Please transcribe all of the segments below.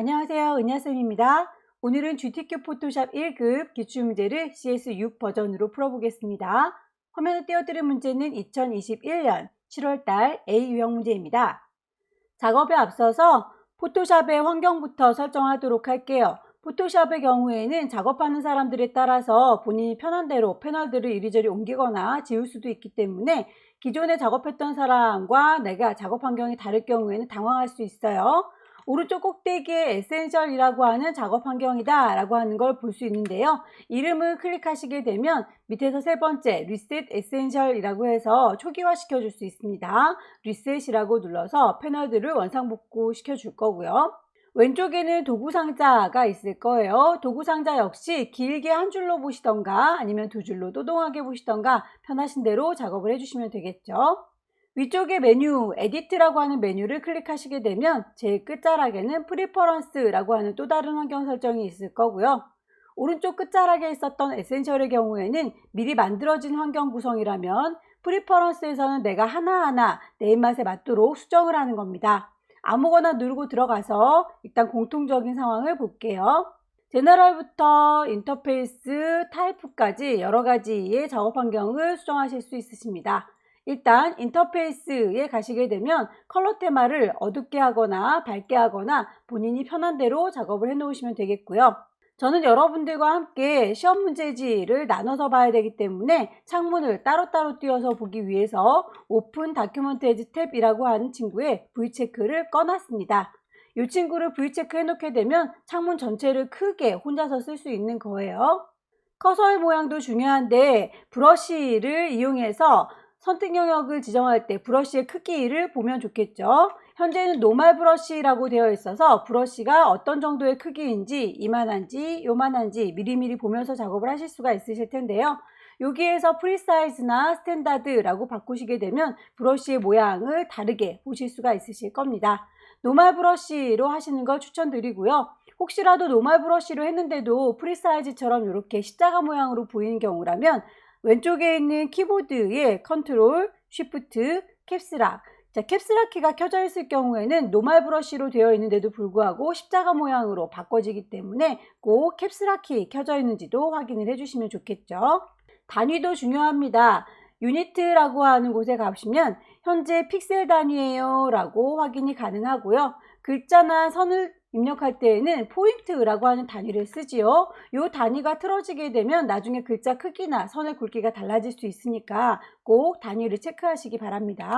안녕하세요. 은하쌤입니다. 오늘은 GTQ 포토샵 1급 기출문제를 CS6 버전으로 풀어보겠습니다. 화면에 띄워드린 문제는 2021년 7월달 A 유형 문제입니다. 작업에 앞서서 포토샵의 환경부터 설정하도록 할게요. 포토샵의 경우에는 작업하는 사람들에 따라서 본인이 편한 대로 패널들을 이리저리 옮기거나 지울 수도 있기 때문에 기존에 작업했던 사람과 내가 작업 환경이 다를 경우에는 당황할 수 있어요. 오른쪽 꼭대기에 에센셜이라고 하는 작업 환경이다 라고 하는 걸 볼 수 있는데요. 이름을 클릭하시게 되면 밑에서 세 번째 리셋 에센셜이라고 해서 초기화 시켜줄 수 있습니다. 리셋이라고 눌러서 패널들을 원상복구 시켜줄 거고요. 왼쪽에는 도구 상자가 있을 거예요. 도구 상자 역시 길게 한 줄로 보시던가 아니면 두 줄로 또동하게 보시던가 편하신 대로 작업을 해주시면 되겠죠. 위쪽에 메뉴, 에디트라고 하는 메뉴를 클릭하시게 되면 제일 끝자락에는 프리퍼런스라고 하는 또 다른 환경 설정이 있을 거고요. 오른쪽 끝자락에 있었던 에센셜의 경우에는 미리 만들어진 환경 구성이라면 프리퍼런스에서는 내가 하나하나 내 입맛에 맞도록 수정을 하는 겁니다. 아무거나 누르고 들어가서 일단 공통적인 상황을 볼게요. 제너럴부터 인터페이스, 타입까지 여러 가지의 작업 환경을 수정하실 수 있으십니다. 일단 인터페이스에 가시게 되면 컬러 테마를 어둡게 하거나 밝게 하거나 본인이 편한 대로 작업을 해 놓으시면 되겠고요. 저는 여러분들과 함께 시험 문제지를 나눠서 봐야 되기 때문에 창문을 따로따로 띄워서 보기 위해서 오픈 다큐멘트 탭이라고 하는 친구의 V체크를 꺼놨습니다. 이 친구를 V체크 해놓게 되면 창문 전체를 크게 혼자서 쓸 수 있는 거예요. 커서의 모양도 중요한데 브러쉬를 이용해서 선택 영역을 지정할 때 브러쉬의 크기를 보면 좋겠죠. 현재는 노멀 브러쉬라고 되어 있어서 브러쉬가 어떤 정도의 크기인지 이만한지 요만한지 미리미리 보면서 작업을 하실 수가 있으실 텐데요. 여기에서 프리사이즈나 스탠다드라고 바꾸시게 되면 브러쉬의 모양을 다르게 보실 수가 있으실 겁니다. 노멀 브러쉬로 하시는 걸 추천드리고요. 혹시라도 노멀 브러쉬로 했는데도 프리사이즈처럼 이렇게 십자가 모양으로 보이는 경우라면 왼쪽에 있는 키보드의 컨트롤, 쉬프트, 캡스락. 자, 캡스락 키가 켜져 있을 경우에는 노멀 브러쉬로 되어 있는데도 불구하고 십자가 모양으로 바꿔지기 때문에 꼭 캡스락 키 켜져 있는지도 확인을 해주시면 좋겠죠. 단위도 중요합니다. 유니트라고 하는 곳에 가시면 현재 픽셀 단위예요 라고 확인이 가능하고요. 글자나 선을 입력할 때에는 포인트라고 하는 단위를 쓰지요. 이 단위가 틀어지게 되면 나중에 글자 크기나 선의 굵기가 달라질 수 있으니까 꼭 단위를 체크하시기 바랍니다.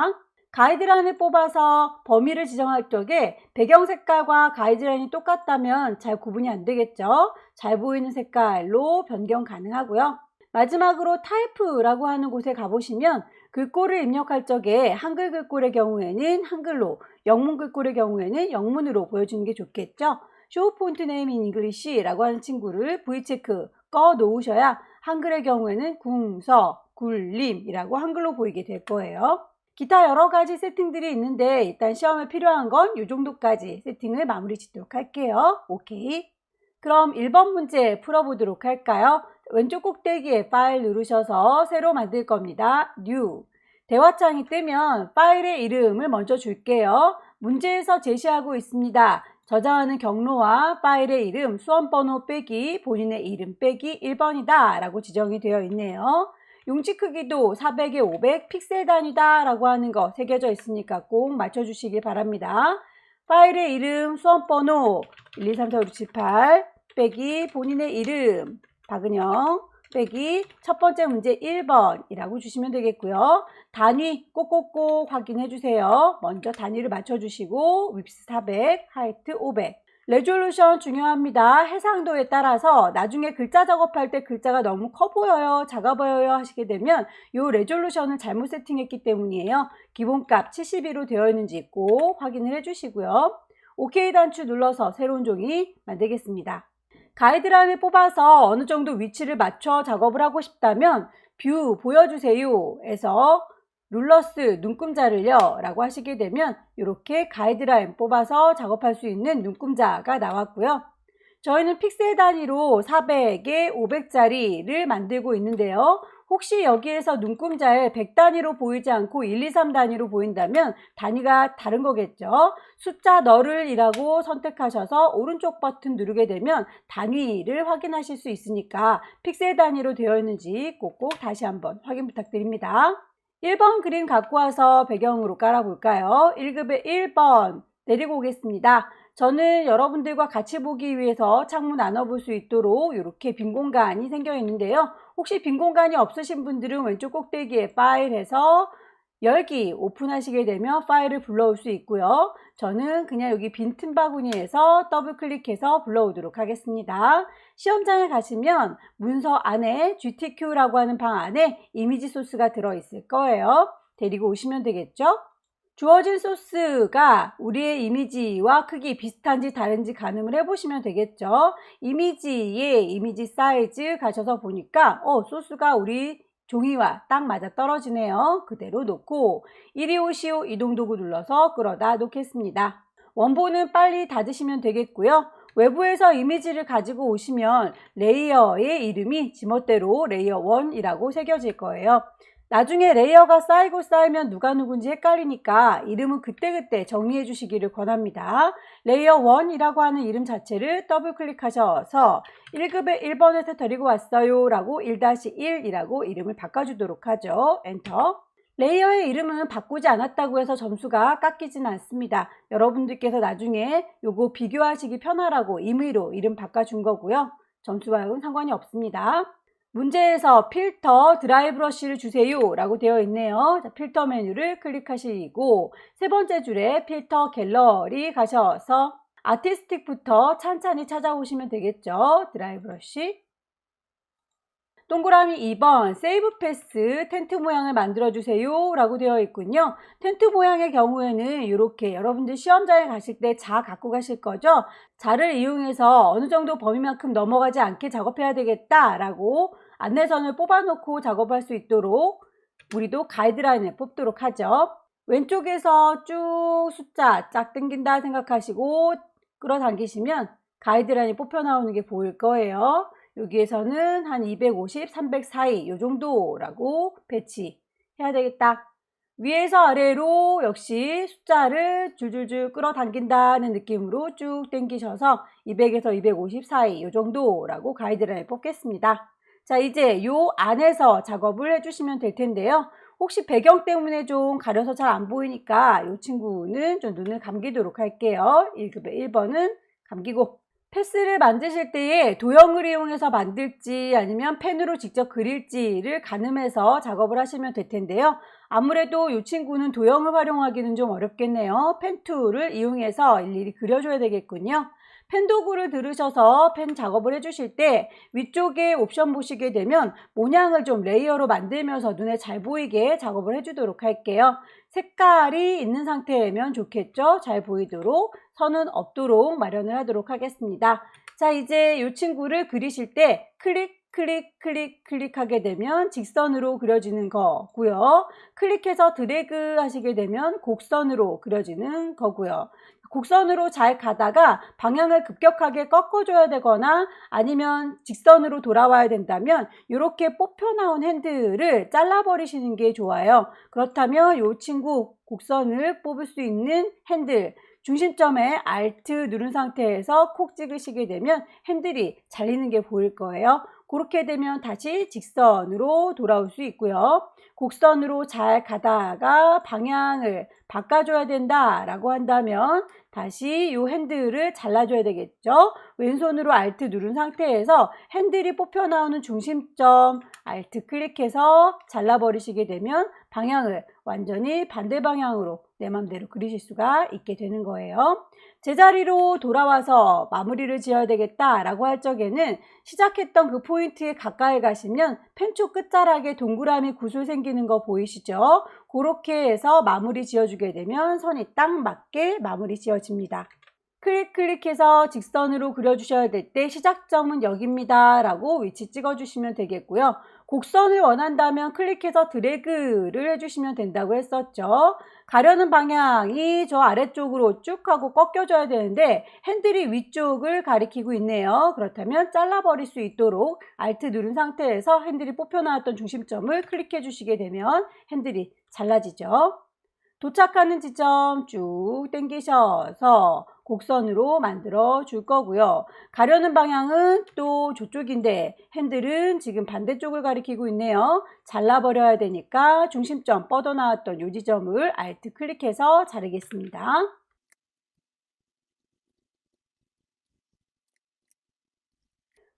가이드라인을 뽑아서 범위를 지정할 적에 배경 색깔과 가이드라인이 똑같다면 잘 구분이 안 되겠죠. 잘 보이는 색깔로 변경 가능하고요. 마지막으로 타입라고 하는 곳에 가보시면 글꼴을 입력할 적에 한글 글꼴의 경우에는 한글로, 영문 글꼴의 경우에는 영문으로 보여주는 게 좋겠죠. Show Font Name in English라고 하는 친구를 V체크 꺼 놓으셔야 한글의 경우에는 궁서, 굴림이라고 한글로 보이게 될 거예요. 기타 여러 가지 세팅들이 있는데 일단 시험에 필요한 건 이 정도까지 세팅을 마무리 짓도록 할게요. 오케이. 그럼 1번 문제 풀어보도록 할까요? 왼쪽 꼭대기에 파일 누르셔서 새로 만들 겁니다. New. 대화창이 뜨면 파일의 이름을 먼저 줄게요. 문제에서 제시하고 있습니다. 저장하는 경로와 파일의 이름, 수험번호 빼기, 본인의 이름 빼기 1번이다 라고 지정이 되어 있네요. 용지 크기도 400에 500 픽셀 단위다 라고 하는 거 새겨져 있으니까 꼭 맞춰주시기 바랍니다. 파일의 이름, 수험번호 1, 2, 3, 4, 5, 6, 7, 8 빼기 본인의 이름 박은영 빼기 첫 번째 문제 1번이라고 주시면 되겠고요. 단위 꼭꼭꼭 확인해 주세요. 먼저 단위를 맞춰주시고 윕스 400, 하이트 500. 레졸루션 중요합니다. 해상도에 따라서 나중에 글자 작업할 때 글자가 너무 커 보여요, 작아 보여요 하시게 되면 이 레졸루션을 잘못 세팅했기 때문이에요. 기본값 72로 되어 있는지 꼭 확인을 해주시고요. OK 단추 눌러서 새로운 종이 만들겠습니다. 가이드라인을 뽑아서 어느 정도 위치를 맞춰 작업을 하고 싶다면 뷰 보여주세요 에서 룰러스 눈금자를요 라고 하시게 되면 이렇게 가이드라인 뽑아서 작업할 수 있는 눈금자가 나왔고요. 저희는 픽셀 단위로 400에 500짜리를 만들고 있는데요. 혹시 여기에서 눈금자에 100 단위로 보이지 않고 1, 2, 3 단위로 보인다면 단위가 다른 거겠죠. 숫자 너를 이라고 선택하셔서 오른쪽 버튼 누르게 되면 단위를 확인하실 수 있으니까 픽셀 단위로 되어 있는지 꼭꼭 다시 한번 확인 부탁드립니다. 1번 그림 갖고 와서 배경으로 깔아볼까요? 1급의 1번 내리고 오겠습니다. 저는 여러분들과 같이 보기 위해서 창문 나눠볼 수 있도록 이렇게 빈 공간이 생겨 있는데요. 혹시 빈 공간이 없으신 분들은 왼쪽 꼭대기에 파일에서 열기 오픈하시게 되면 파일을 불러올 수 있고요. 저는 그냥 여기 빈 틈바구니에서 더블 클릭해서 불러오도록 하겠습니다. 시험장에 가시면 문서 안에 GTQ라고 하는 방 안에 이미지 소스가 들어있을 거예요. 데리고 오시면 되겠죠. 주어진 소스가 우리의 이미지와 크기 비슷한지 다른지 가늠을 해보시면 되겠죠. 이미지의 이미지 사이즈 가셔서 보니까 소스가 우리 종이와 딱 맞아 떨어지네요. 그대로 놓고 이리 오시오 이동도구 눌러서 끌어다 놓겠습니다. 원본은 빨리 닫으시면 되겠고요. 외부에서 이미지를 가지고 오시면 레이어의 이름이 지멋대로 레이어 1이라고 새겨질 거예요. 나중에 레이어가 쌓이고 쌓이면 누가 누군지 헷갈리니까 이름은 그때그때 정리해 주시기를 권합니다. 레이어 1이라고 하는 이름 자체를 더블 클릭하셔서 1급의 1번에서 데리고 왔어요 라고 1-1이라고 이름을 바꿔주도록 하죠. 엔터. 레이어의 이름은 바꾸지 않았다고 해서 점수가 깎이지는 않습니다. 여러분들께서 나중에 요거 비교하시기 편하라고 임의로 이름 바꿔준 거고요. 점수와는 상관이 없습니다. 문제에서 필터 드라이 브러쉬를 주세요 라고 되어 있네요. 자, 필터 메뉴를 클릭하시고 세 번째 줄에 필터 갤러리 가셔서 아티스틱부터 찬찬히 찾아오시면 되겠죠. 드라이 브러쉬. 동그라미 2번 세이브 패스 텐트 모양을 만들어 주세요 라고 되어 있군요. 텐트 모양의 경우에는 이렇게 여러분들 시험장에 가실 때 자 갖고 가실 거죠. 자를 이용해서 어느 정도 범위만큼 넘어가지 않게 작업해야 되겠다 라고 안내선을 뽑아 놓고 작업할 수 있도록 우리도 가이드라인을 뽑도록 하죠. 왼쪽에서 쭉 숫자 쫙 당긴다 생각하시고 끌어당기시면 가이드라인이 뽑혀 나오는 게 보일 거예요. 여기에서는 한 250, 300 사이 이 정도라고 배치해야 되겠다. 위에서 아래로 역시 숫자를 줄줄줄 끌어당긴다는 느낌으로 쭉 당기셔서 200에서 250 사이 이 정도라고 가이드라인을 뽑겠습니다. 자, 이제 요 안에서 작업을 해주시면 될 텐데요. 혹시 배경 때문에 좀 가려서 잘 안 보이니까 이 친구는 좀 눈을 감기도록 할게요. 1급의 1번은 감기고. 패스를 만드실 때에 도형을 이용해서 만들지 아니면 펜으로 직접 그릴지를 가늠해서 작업을 하시면 될 텐데요. 아무래도 이 친구는 도형을 활용하기는 좀 어렵겠네요. 펜 툴을 이용해서 일일이 그려줘야 되겠군요. 펜 도구를 들으셔서 펜 작업을 해주실 때 위쪽에 옵션 보시게 되면 모양을 좀 레이어로 만들면서 눈에 잘 보이게 작업을 해주도록 할게요. 색깔이 있는 상태면 좋겠죠. 잘 보이도록 선은 없도록 마련을 하도록 하겠습니다. 자, 이제 이 친구를 그리실 때 클릭하게 되면 직선으로 그려지는 거고요. 클릭해서 드래그 하시게 되면 곡선으로 그려지는 거고요. 곡선으로 잘 가다가 방향을 급격하게 꺾어줘야 되거나 아니면 직선으로 돌아와야 된다면 이렇게 뽑혀 나온 핸들을 잘라버리시는 게 좋아요. 그렇다면 이 친구 곡선을 뽑을 수 있는 핸들 중심점에 Alt 누른 상태에서 콕 찍으시게 되면 핸들이 잘리는 게 보일 거예요. 그렇게 되면 다시 직선으로 돌아올 수 있고요. 곡선으로 잘 가다가 방향을 바꿔줘야 된다라고 한다면 다시 이 핸들을 잘라줘야 되겠죠. 왼손으로 Alt 누른 상태에서 핸들이 뽑혀 나오는 중심점 Alt 클릭해서 잘라버리시게 되면 방향을 완전히 반대 방향으로 내 맘대로 그리실 수가 있게 되는 거예요. 제자리로 돌아와서 마무리를 지어야 되겠다라고 할 적에는 시작했던 그 포인트에 가까이 가시면 펜촉 끝자락에 동그라미 구슬 생기는 거 보이시죠? 그렇게 해서 마무리 지어주게 되면 선이 딱 맞게 마무리 지어집니다. 클릭해서 직선으로 그려주셔야 될 때 시작점은 여기입니다 라고 위치 찍어주시면 되겠고요. 곡선을 원한다면 클릭해서 드래그를 해주시면 된다고 했었죠. 가려는 방향이 저 아래쪽으로 쭉 하고 꺾여져야 되는데 핸들이 위쪽을 가리키고 있네요. 그렇다면 잘라버릴 수 있도록 Alt 누른 상태에서 핸들이 뽑혀 나왔던 중심점을 클릭해 주시게 되면 핸들이 잘라지죠. 도착하는 지점 쭉 당기셔서 곡선으로 만들어 줄 거고요. 가려는 방향은 또 저쪽인데 핸들은 지금 반대쪽을 가리키고 있네요. 잘라버려야 되니까 중심점 뻗어나왔던 이 지점을 Alt 클릭해서 자르겠습니다.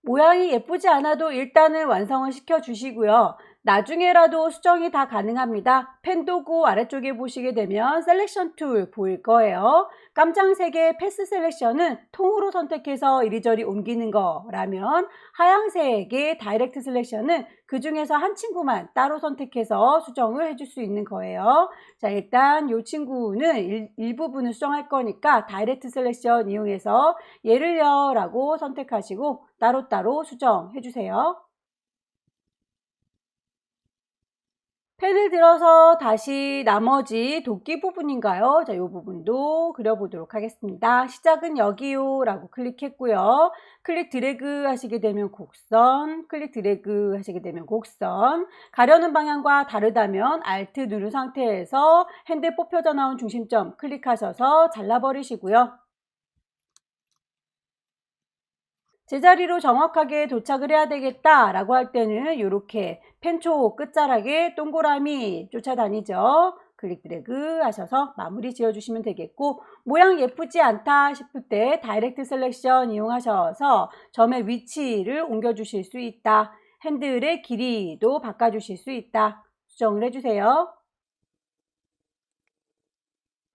모양이 예쁘지 않아도 일단은 완성을 시켜 주시고요. 나중에라도 수정이 다 가능합니다. 펜 도구 아래쪽에 보시게 되면 셀렉션 툴 보일 거예요. 깜장색의 패스 셀렉션은 통으로 선택해서 이리저리 옮기는 거라면 하얀색의 다이렉트 셀렉션은 그 중에서 한 친구만 따로 선택해서 수정을 해줄 수 있는 거예요. 자, 일단 이 친구는 일부분을 수정할 거니까 다이렉트 셀렉션 이용해서 얘를요 라고 선택하시고 따로따로 수정해 주세요. 펜을 들어서 다시 나머지 도끼 부분인가요? 자, 이 부분도 그려보도록 하겠습니다. 시작은 여기요 라고 클릭했고요. 클릭 드래그 하시게 되면 곡선, 클릭 드래그 하시게 되면 곡선. 가려는 방향과 다르다면 Alt 누른 상태에서 핸들 뽑혀져 나온 중심점 클릭하셔서 잘라버리시고요. 제자리로 정확하게 도착을 해야 되겠다 라고 할 때는 이렇게 펜초 끝자락에 동그라미 쫓아다니죠. 클릭 드래그 하셔서 마무리 지어 주시면 되겠고, 모양 예쁘지 않다 싶을 때 다이렉트 셀렉션 이용하셔서 점의 위치를 옮겨 주실 수 있다. 핸들의 길이도 바꿔 주실 수 있다. 수정을 해주세요.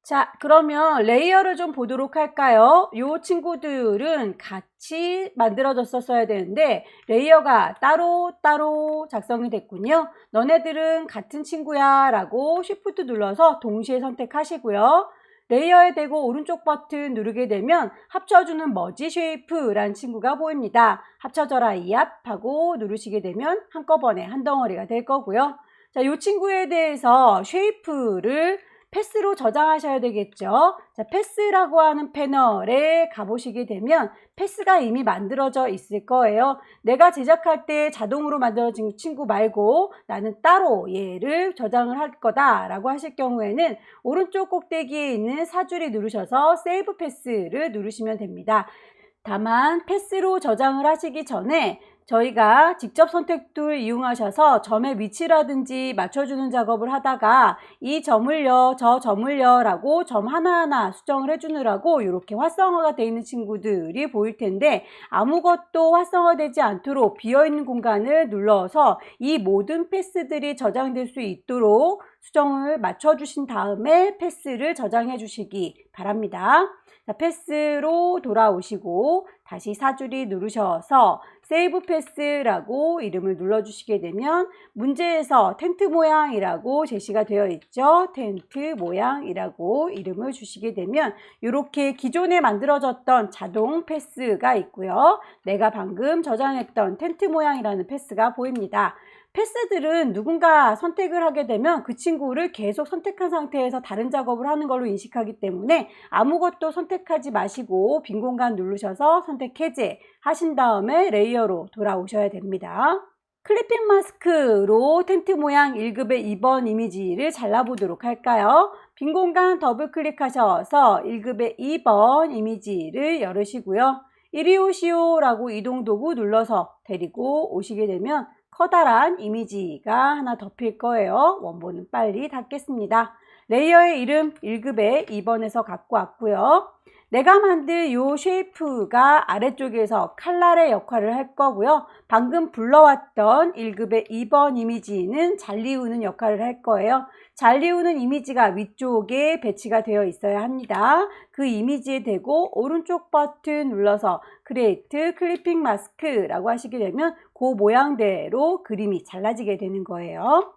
자, 그러면 레이어를 좀 보도록 할까요? 이 친구들은 같이 만들어졌었어야 되는데 레이어가 따로 작성이 됐군요. 너네들은 같은 친구야 라고 Shift 눌러서 동시에 선택하시고요. 레이어에 대고 오른쪽 버튼 누르게 되면 합쳐주는 머지 쉐이프라는 친구가 보입니다. 합쳐져라 이압 하고 누르시게 되면 한꺼번에 한 덩어리가 될 거고요. 자, 이 친구에 대해서 쉐이프를 패스로 저장하셔야 되겠죠. 자, 패스라고 하는 패널에 가보시게 되면 패스가 이미 만들어져 있을 거예요. 내가 제작할 때 자동으로 만들어진 친구 말고 나는 따로 얘를 저장을 할 거다 라고 하실 경우에는 오른쪽 꼭대기에 있는 사줄이 누르셔서 세이브 패스를 누르시면 됩니다. 다만 패스로 저장을 하시기 전에 저희가 직접 선택 툴 이용하셔서 점의 위치라든지 맞춰주는 작업을 하다가 이 점을요, 저 점을요 라고 점 하나하나 수정을 해주느라고 이렇게 활성화가 되어 있는 친구들이 보일 텐데 아무것도 활성화되지 않도록 비어있는 공간을 눌러서 이 모든 패스들이 저장될 수 있도록 수정을 맞춰주신 다음에 패스를 저장해 주시기 바랍니다. 자, 패스로 돌아오시고 다시 사줄이 누르셔서 세이브 패스라고 이름을 눌러주시게 되면 문제에서 텐트 모양이라고 제시가 되어 있죠. 텐트 모양이라고 이름을 주시게 되면 이렇게 기존에 만들어졌던 자동 패스가 있고요. 내가 방금 저장했던 텐트 모양이라는 패스가 보입니다. 패스들은 누군가 선택을 하게 되면 그 친구를 계속 선택한 상태에서 다른 작업을 하는 걸로 인식하기 때문에 아무것도 선택하지 마시고 빈 공간 누르셔서 선택 해제 하신 다음에 레이어로 돌아오셔야 됩니다. 클리핑 마스크로 텐트 모양 1급의 2번 이미지를 잘라보도록 할까요? 빈 공간 더블 클릭하셔서 1급의 2번 이미지를 열으시고요. 이리 오시오 라고 이동 도구 눌러서 데리고 오시게 되면 커다란 이미지가 하나 덮일 거예요. 원본은 빨리 닫겠습니다. 레이어의 이름 1급의 2번에서 갖고 왔고요. 내가 만든 이 쉐이프가 아래쪽에서 칼날의 역할을 할 거고요. 방금 불러왔던 1급의 2번 이미지는 잘리우는 역할을 할 거예요. 잘리우는 이미지가 위쪽에 배치가 되어 있어야 합니다. 그 이미지에 대고 오른쪽 버튼 눌러서 크리에이트 클리핑 마스크라고 하시게 되면 그 모양대로 그림이 잘라지게 되는 거예요.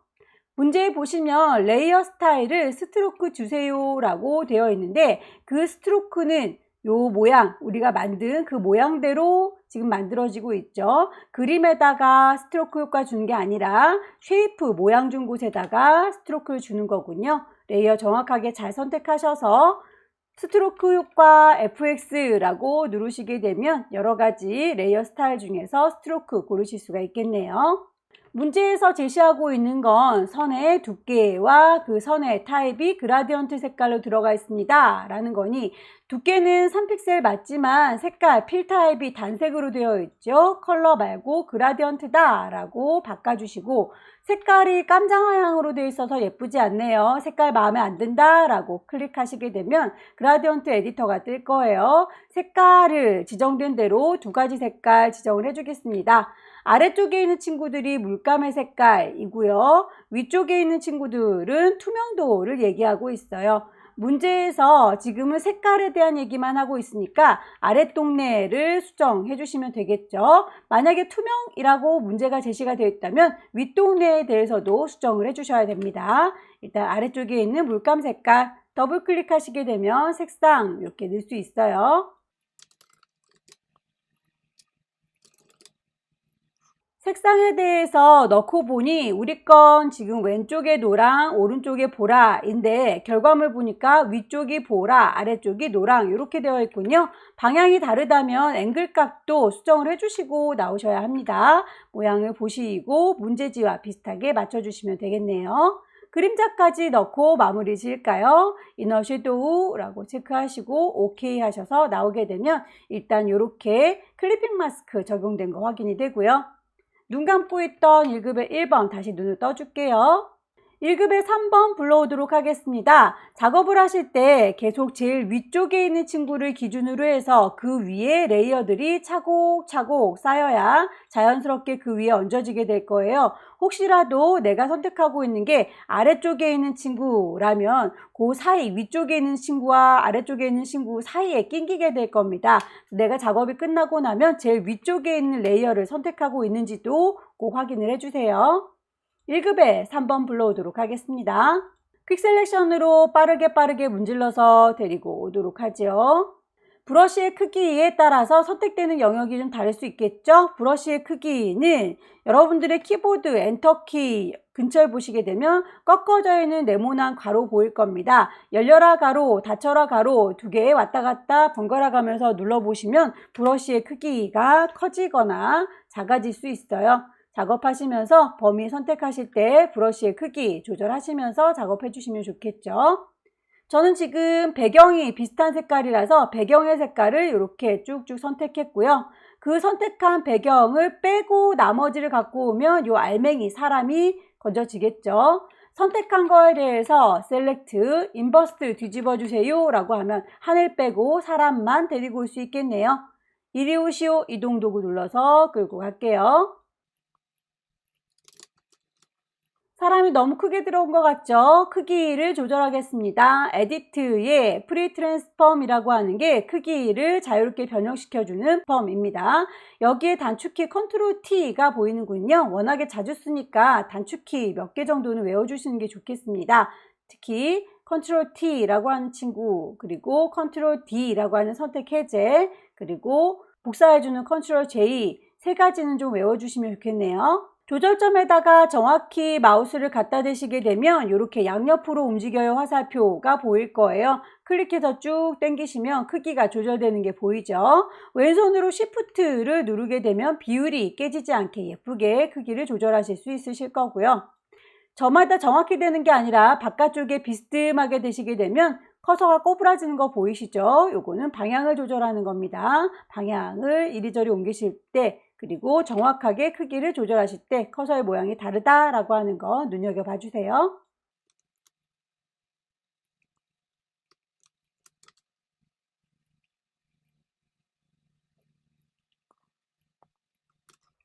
문제에 보시면 레이어 스타일을 스트로크 주세요 라고 되어 있는데 그 스트로크는 요 모양, 우리가 만든 그 모양대로 지금 만들어지고 있죠. 그림에다가 스트로크 효과 주는 게 아니라 쉐이프 모양 준 곳에다가 스트로크를 주는 거군요. 레이어 정확하게 잘 선택하셔서 스트로크 효과 FX라고 누르시게 되면 여러 가지 레이어 스타일 중에서 스트로크 고르실 수가 있겠네요. 문제에서 제시하고 있는 건 선의 두께와 그 선의 타입이 그라디언트 색깔로 들어가 있습니다 라는 거니, 두께는 3픽셀 맞지만 색깔 필 타입이 단색으로 되어 있죠. 컬러 말고 그라디언트다 라고 바꿔주시고, 색깔이 깜장하향으로 되어 있어서 예쁘지 않네요, 색깔 마음에 안 든다 라고 클릭하시게 되면 그라디언트 에디터가 뜰 거예요. 색깔을 지정된 대로 두 가지 색깔 지정을 해주겠습니다. 아래쪽에 있는 친구들이 물감의 색깔이고요. 위쪽에 있는 친구들은 투명도를 얘기하고 있어요. 문제에서 지금은 색깔에 대한 얘기만 하고 있으니까 아랫동네를 수정해 주시면 되겠죠. 만약에 투명이라고 문제가 제시가 되어 있다면 윗동네에 대해서도 수정을 해 주셔야 됩니다. 일단 아래쪽에 있는 물감 색깔 더블 클릭하시게 되면 색상 이렇게 넣을 수 있어요. 색상에 대해서 넣고 보니 우리 건 지금 왼쪽에 노랑 오른쪽에 보라인데, 결과물 보니까 위쪽이 보라 아래쪽이 노랑 이렇게 되어 있군요. 방향이 다르다면 앵글 값도 수정을 해주시고 나오셔야 합니다. 모양을 보시고 문제지와 비슷하게 맞춰주시면 되겠네요. 그림자까지 넣고 마무리 지을까요? 이너 섀도우라고 체크하시고 OK 하셔서 나오게 되면 일단 이렇게 클리핑 마스크 적용된 거 확인이 되고요. 눈 감고 있던 1급의 1번 다시 눈을 떠줄게요. 1급의 3번 불러오도록 하겠습니다. 작업을 하실 때 계속 제일 위쪽에 있는 친구를 기준으로 해서 그 위에 레이어들이 차곡차곡 쌓여야 자연스럽게 그 위에 얹어지게 될 거예요. 혹시라도 내가 선택하고 있는 게 아래쪽에 있는 친구라면 그 사이, 위쪽에 있는 친구와 아래쪽에 있는 친구 사이에 낑기게 될 겁니다. 내가 작업이 끝나고 나면 제일 위쪽에 있는 레이어를 선택하고 있는지도 꼭 확인을 해주세요. 1급에 3번 불러오도록 하겠습니다. 퀵 셀렉션으로 빠르게 문질러서 데리고 오도록 하죠. 브러쉬의 크기에 따라서 선택되는 영역이 좀 다를 수 있겠죠. 브러쉬의 크기는 여러분들의 키보드 엔터키 근처에 보시게 되면 꺾어져 있는 네모난 가로 보일 겁니다. 열려라 가로, 닫혀라 가로 두 개 왔다 갔다 번갈아 가면서 눌러보시면 브러쉬의 크기가 커지거나 작아질 수 있어요. 작업하시면서 범위 선택하실 때 브러쉬의 크기 조절하시면서 작업해 주시면 좋겠죠. 저는 지금 배경이 비슷한 색깔이라서 배경의 색깔을 이렇게 쭉쭉 선택했고요. 그 선택한 배경을 빼고 나머지를 갖고 오면 이 알맹이 사람이 건져지겠죠. 선택한 거에 대해서 셀렉트, 인버스트 뒤집어 주세요 라고 하면 하늘 빼고 사람만 데리고 올 수 있겠네요. 이리 오시오 이동 도구 눌러서 끌고 갈게요. 사람이 너무 크게 들어온 것 같죠? 크기를 조절하겠습니다. 에디트에 프리 트랜스폼이라고 하는 게 크기를 자유롭게 변형시켜주는 펌입니다. 여기에 단축키 컨트롤 T가 보이는군요. 워낙에 자주 쓰니까 단축키 몇 개 정도는 외워주시는 게 좋겠습니다. 특히 컨트롤 T라고 하는 친구, 그리고 컨트롤 D라고 하는 선택 해제, 그리고 복사해주는 컨트롤 J 세 가지는 좀 외워주시면 좋겠네요. 조절점에다가 정확히 마우스를 갖다 대시게 되면 이렇게 양옆으로 움직여요 화살표가 보일 거예요. 클릭해서 쭉 당기시면 크기가 조절되는 게 보이죠. 왼손으로 Shift를 누르게 되면 비율이 깨지지 않게 예쁘게 크기를 조절하실 수 있으실 거고요. 저마다 정확히 되는 게 아니라 바깥쪽에 비스듬하게 되시게 되면 커서가 꼬부라지는 거 보이시죠? 요거는 방향을 조절하는 겁니다. 방향을 이리저리 옮기실 때, 그리고 정확하게 크기를 조절하실 때 커서의 모양이 다르다라고 하는 거 눈여겨봐 주세요.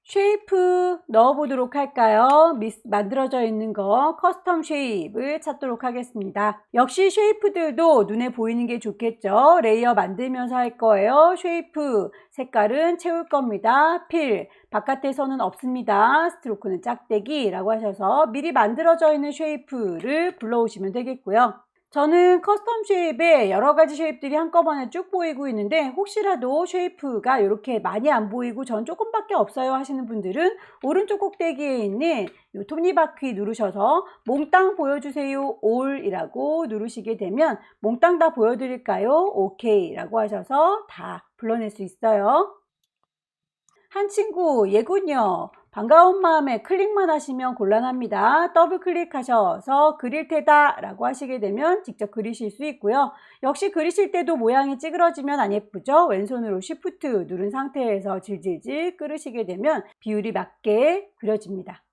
쉐이프 넣어보도록 할까요? 만들어져 있는 거 커스텀 쉐입을 찾도록 하겠습니다. 역시 쉐이프들도 눈에 보이는 게 좋겠죠. 레이어 만들면서 할 거예요. 쉐이프 색깔은 채울 겁니다. 필 바깥에서는 없습니다. 스트로크는 짝대기라고 하셔서 미리 만들어져 있는 쉐이프를 불러오시면 되겠고요. 저는 커스텀 쉐입에 여러 가지 쉐입들이 한꺼번에 쭉 보이고 있는데 혹시라도 쉐이프가 이렇게 많이 안 보이고 전 조금밖에 없어요 하시는 분들은 오른쪽 꼭대기에 있는 이 톱니바퀴 누르셔서 몽땅 보여주세요 올이라고 누르시게 되면 몽땅 다 보여드릴까요? 오케이 라고 하셔서 다 불러낼 수 있어요. 한 친구 예군요. 반가운 마음에 클릭만 하시면 곤란합니다. 더블 클릭하셔서 그릴 테다 라고 하시게 되면 직접 그리실 수 있고요. 역시 그리실 때도 모양이 찌그러지면 안 예쁘죠? 왼손으로 Shift 누른 상태에서 질질질 끌으시게 되면 비율이 맞게 그려집니다.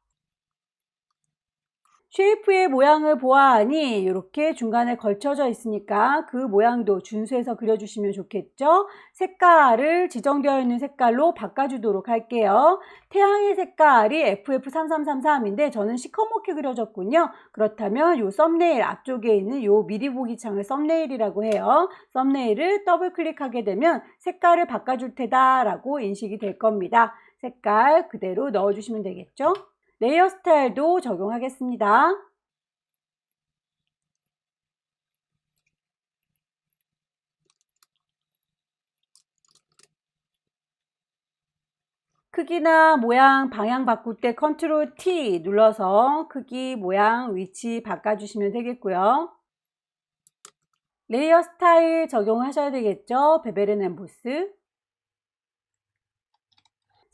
쉐이프의 모양을 보아하니 이렇게 중간에 걸쳐져 있으니까 그 모양도 준수해서 그려주시면 좋겠죠. 색깔을 지정되어 있는 색깔로 바꿔주도록 할게요. 태양의 색깔이 FF3333인데 저는 시커멓게 그려졌군요. 그렇다면 이 썸네일 앞쪽에 있는 이 미리 보기 창을 썸네일이라고 해요. 썸네일을 더블 클릭하게 되면 색깔을 바꿔줄 테다 라고 인식이 될 겁니다. 색깔 그대로 넣어주시면 되겠죠. 레이어 스타일도 적용하겠습니다. 크기나 모양 방향 바꿀 때 컨트롤 T 눌러서 크기, 모양, 위치 바꿔주시면 되겠고요. 레이어 스타일 적용하셔야 되겠죠. 베벨 앤 엠보스.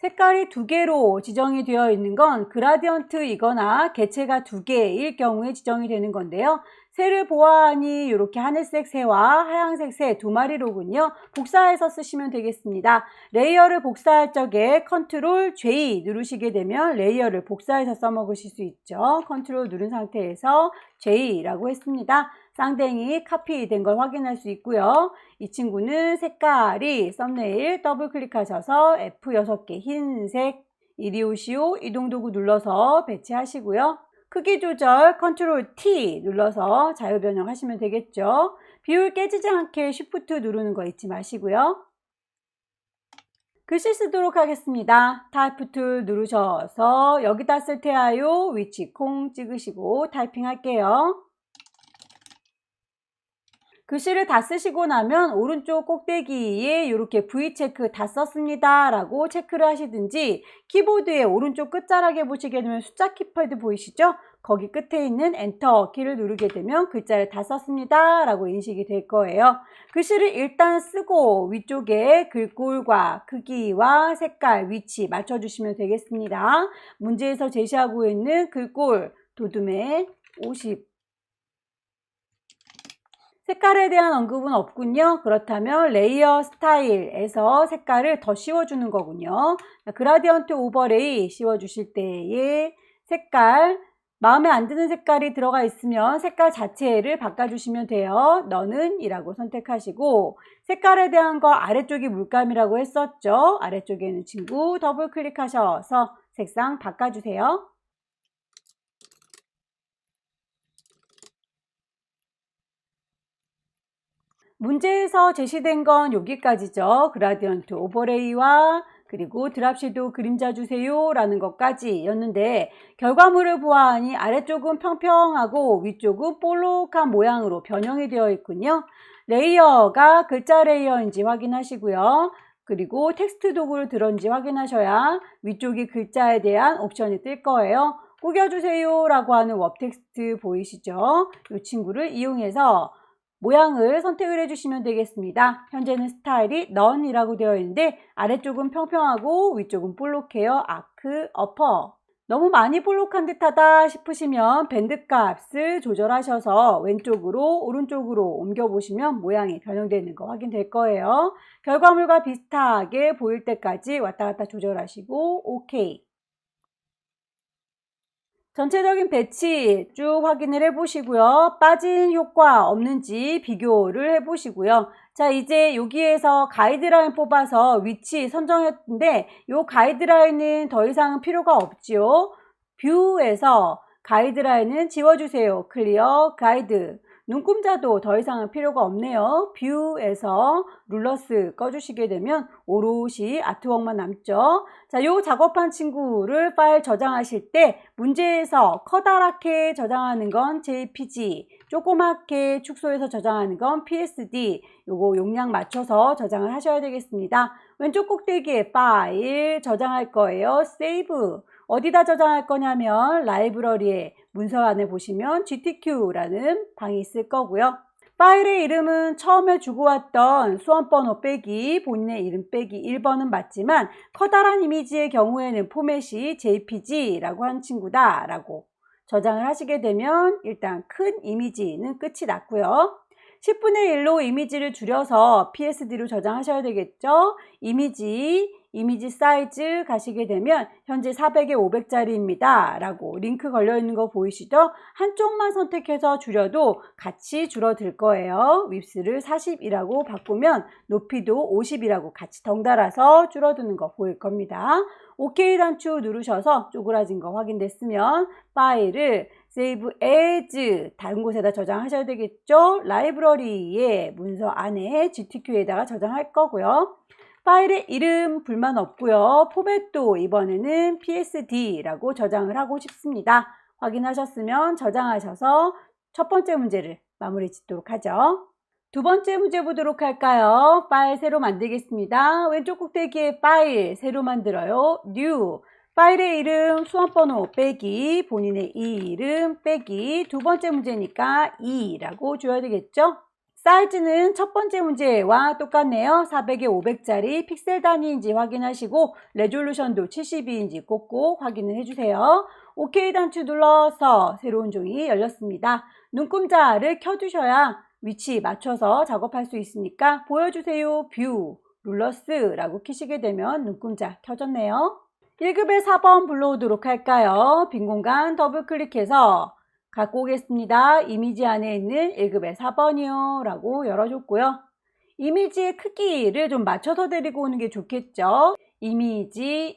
색깔이 두 개로 지정이 되어 있는 건 그라디언트이거나 개체가 두 개일 경우에 지정이 되는 건데요. 새를 보아하니 이렇게 하늘색 새와 하얀색 새 두 마리로군요. 복사해서 쓰시면 되겠습니다. 레이어를 복사할 적에 컨트롤 J 누르시게 되면 레이어를 복사해서 써먹으실 수 있죠. 컨트롤 누른 상태에서 J라고 했습니다. 쌍댕이 카피된 걸 확인할 수 있고요. 이 친구는 색깔이 썸네일 더블 클릭하셔서 F6개 흰색 이리 오시오 이동도구 눌러서 배치하시고요. 크기 조절 컨트롤 T 눌러서 자유 변형하시면 되겠죠. 비율 깨지지 않게 Shift 누르는 거 잊지 마시고요. 글씨 쓰도록 하겠습니다. 타이프 툴 누르셔서 여기다 쓸 테아요 위치 콩 찍으시고 타이핑 할게요. 글씨를 다 쓰시고 나면 오른쪽 꼭대기에 이렇게 V체크 다 썼습니다 라고 체크를 하시든지 키보드의 오른쪽 끝자락에 보시게 되면 숫자 키패드 보이시죠? 거기 끝에 있는 엔터 키를 누르게 되면 글자를 다 썼습니다 라고 인식이 될 거예요. 글씨를 일단 쓰고 위쪽에 글꼴과 크기와 색깔, 위치 맞춰주시면 되겠습니다. 문제에서 제시하고 있는 글꼴 도둠의 50 색깔에 대한 언급은 없군요. 그렇다면 레이어 스타일에서 색깔을 더 씌워주는 거군요. 그라디언트 오버레이 씌워주실 때의 색깔, 마음에 안 드는 색깔이 들어가 있으면 색깔 자체를 바꿔주시면 돼요. 너는 이라고 선택하시고 색깔에 대한 거 아래쪽이 물감이라고 했었죠. 아래쪽에 있는 친구 더블 클릭하셔서 색상 바꿔주세요. 문제에서 제시된 건 여기까지죠. 그라디언트 오버레이와 그리고 드랍 섀도우 그림자 주세요 라는 것까지 였는데 결과물을 보아하니 아래쪽은 평평하고 위쪽은 볼록한 모양으로 변형이 되어 있군요. 레이어가 글자 레이어인지 확인하시고요. 그리고 텍스트 도구를 들었는지 확인하셔야 위쪽이 글자에 대한 옵션이 뜰 거예요. 꾸겨주세요 라고 하는 웹 텍스트 보이시죠? 이 친구를 이용해서 모양을 선택을 해주시면 되겠습니다. 현재는 스타일이 None이라고 되어 있는데 아래쪽은 평평하고 위쪽은 볼록해요. 아크, 어퍼. 너무 많이 볼록한 듯하다 싶으시면 밴드 값을 조절하셔서 왼쪽으로 오른쪽으로 옮겨보시면 모양이 변형되는 거 확인될 거예요. 결과물과 비슷하게 보일 때까지 왔다 갔다 조절하시고 오케이. 전체적인 배치 쭉 확인을 해보시고요. 빠진 효과 없는지 비교를 해보시고요. 자, 이제 여기에서 가이드라인 뽑아서 위치 선정했는데 이 가이드라인은 더 이상 필요가 없지요. 뷰에서 가이드라인은 지워주세요. 클리어 가이드. 눈금자도 더 이상은 필요가 없네요. 뷰에서 룰러스 꺼주시게 되면 오롯이 아트웍만 남죠. 자, 요 작업한 친구를 파일 저장하실 때 문제에서 커다랗게 저장하는 건 JPG, 조그맣게 축소해서 저장하는 건 PSD, 요거 용량 맞춰서 저장을 하셔야 되겠습니다. 왼쪽 꼭대기에 파일 저장할 거예요. 세이브. 어디다 저장할 거냐면 라이브러리에 문서 안에 보시면 GTQ라는 방이 있을 거고요. 파일의 이름은 처음에 주고 왔던 수험번호 빼기 본인의 이름 빼기 1번은 맞지만 커다란 이미지의 경우에는 포맷이 JPG라고 한 친구다 라고 저장을 하시게 되면 일단 큰 이미지는 끝이 났고요. 10분의 1로 이미지를 줄여서 PSD로 저장하셔야 되겠죠. 이미지 사이즈 가시게 되면 현재 400에 500짜리입니다 라고 링크 걸려 있는 거 보이시죠? 한쪽만 선택해서 줄여도 같이 줄어들 거예요. 윕스를 40이라고 바꾸면 높이도 50이라고 같이 덩달아서 줄어드는 거 보일 겁니다. OK 단추 누르셔서 쪼그라진 거 확인됐으면 파일을 Save as 다른 곳에다 저장하셔야 되겠죠. 라이브러리에 문서 안에 GTQ에다가 저장할 거고요. 파일의 이름 불만 없고요. 포맷도 이번에는 PSD라고 저장을 하고 싶습니다. 확인하셨으면 저장하셔서 첫 번째 문제를 마무리 짓도록 하죠. 두 번째 문제 보도록 할까요? 파일 새로 만들겠습니다. 왼쪽 꼭대기에 파일 새로 만들어요. New. 파일의 이름 수험번호 빼기 본인의 이름 빼기 두 번째 문제니까 2라고 줘야 되겠죠. 사이즈는 첫 번째 문제와 똑같네요. 400에 500짜리 픽셀 단위인지 확인하시고 레졸루션도 72인지 꼭꼭 확인을 해주세요. OK 단추 눌러서 새로운 종이 열렸습니다. 눈금자를 켜두셔야 위치 맞춰서 작업할 수 있으니까 보여주세요. 뷰 룰러스라고 키시게 되면 눈금자 켜졌네요. 1급의 4번 불러오도록 할까요? 빈 공간 더블 클릭해서 갖고 오겠습니다. 이미지 안에 있는 1급의 4번이요 라고 열어줬고요. 이미지의 크기를 좀 맞춰서 데리고 오는 게 좋겠죠. 이미지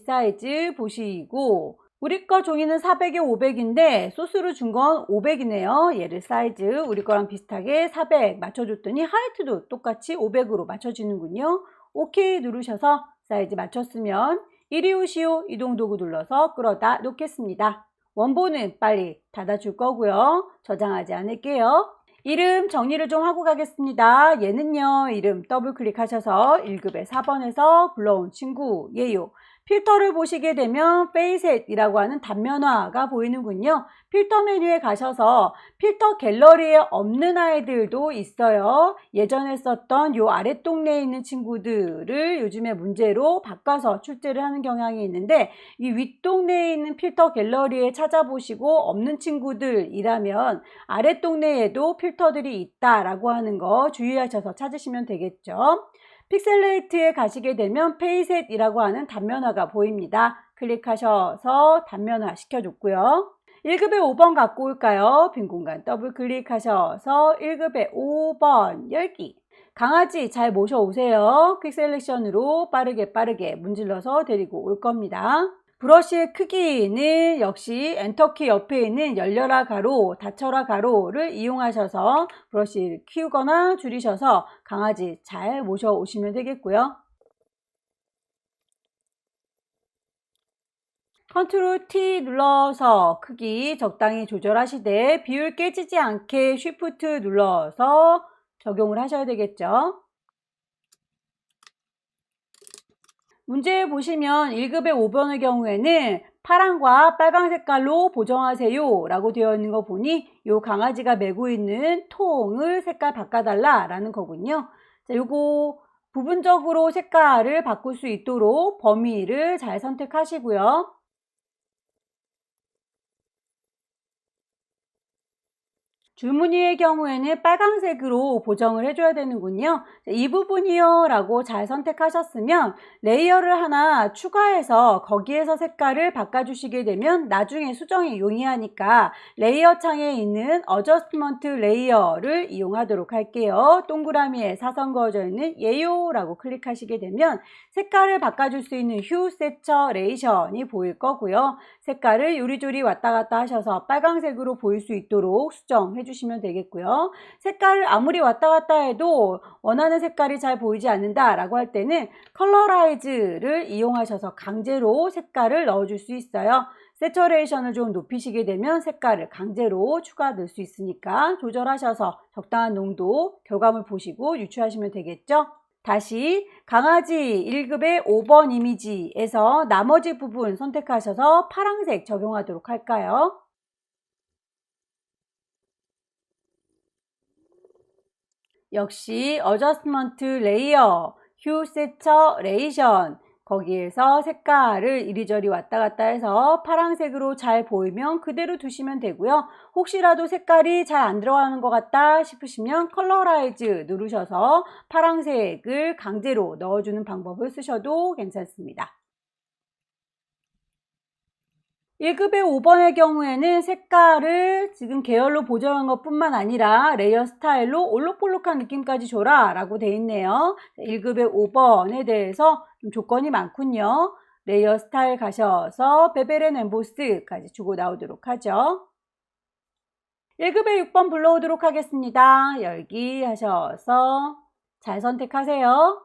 사이즈 보시고 우리 거 종이는 400에 500인데 소스로 준 건 500이네요. 얘를 사이즈 우리 거랑 비슷하게 400 맞춰줬더니 하이트도 똑같이 500으로 맞춰지는군요. OK 누르셔서 사이즈 맞췄으면 이리 오시오 이동도구 눌러서 끌어다 놓겠습니다. 원본은 빨리 닫아줄 거고요. 저장하지 않을게요. 이름 정리를 좀 하고 가겠습니다. 얘는요. 이름 더블 클릭하셔서 1급의 4번에서 불러온 친구예요. 필터를 보시게 되면 페이셋이라고 하는 단면화가 보이는군요. 필터 메뉴에 가셔서 필터 갤러리에 없는 아이들도 있어요. 예전에 썼던 요 아랫동네에 있는 친구들을 요즘에 문제로 바꿔서 출제를 하는 경향이 있는데 이 윗동네에 있는 필터 갤러리에 찾아보시고 없는 친구들이라면 아랫동네에도 필터들이 있다라고 하는 거 주의하셔서 찾으시면 되겠죠. 픽셀레이트에 가시게 되면 페이셋이라고 하는 단면화가 보입니다. 클릭하셔서 단면화 시켜줬고요. 1급의 5번 갖고 올까요? 빈 공간 더블 클릭하셔서 1급의 5번 열기. 강아지 잘 모셔오세요. 퀵 셀렉션으로 빠르게 문질러서 데리고 올 겁니다. 브러쉬의 크기는 역시 엔터키 옆에 있는 열려라 가로, 닫혀라 가로를 이용하셔서 브러쉬를 키우거나 줄이셔서 강아지 잘 모셔오시면 되겠고요. 컨트롤 T 눌러서 크기 적당히 조절하시되 비율 깨지지 않게 쉬프트 눌러서 적용을 하셔야 되겠죠. 문제 보시면 1급의 5번의 경우에는 파란과 빨간 색깔로 보정하세요 라고 되어 있는 거 보니 요 강아지가 메고 있는 통을 색깔 바꿔달라 라는 거군요. 자, 요거 부분적으로 색깔을 바꿀 수 있도록 범위를 잘 선택하시고요. 줄무늬의 경우에는 빨간색으로 보정을 해줘야 되는군요. 이 부분이요 라고 잘 선택하셨으면 레이어를 하나 추가해서 거기에서 색깔을 바꿔주시게 되면 나중에 수정이 용이하니까 레이어 창에 있는 어저스트먼트 레이어를 이용하도록 할게요. 동그라미에 사선 그어져 있는 예요 라고 클릭하시게 되면 색깔을 바꿔줄 수 있는 휴 세처레이션이 보일 거고요. 색깔을 요리조리 왔다 갔다 하셔서 빨간색으로 보일 수 있도록 수정해 주시면 해주시면 되겠고요. 색깔을 아무리 왔다 갔다 해도 원하는 색깔이 잘 보이지 않는다 라고 할 때는 컬러라이즈를 이용하셔서 강제로 색깔을 넣어줄 수 있어요. 세처레이션을 좀 높이시게 되면 색깔을 강제로 추가 넣을 수 있으니까 조절하셔서 적당한 농도, 결과물 보시고 유추하시면 되겠죠. 다시 강아지 1급의 5번 이미지에서 나머지 부분 선택하셔서 파란색 적용하도록 할까요? 역시 어저스먼트 레이어, 휴 세처레이션 거기에서 색깔을 이리저리 왔다 갔다 해서 파란색으로 잘 보이면 그대로 두시면 되고요. 혹시라도 색깔이 잘 안 들어가는 것 같다 싶으시면 컬러라이즈 누르셔서 파란색을 강제로 넣어주는 방법을 쓰셔도 괜찮습니다. 1급의 5번의 경우에는 색깔을 지금 계열로 보정한 것 뿐만 아니라 레이어 스타일로 올록볼록한 느낌까지 줘라 라고 되어 있네요. 1급의 5번에 대해서 좀 조건이 많군요. 레이어 스타일 가셔서 베벨 앤 엠보스까지 주고 나오도록 하죠. 1급의 6번 불러오도록 하겠습니다. 열기 하셔서 잘 선택하세요.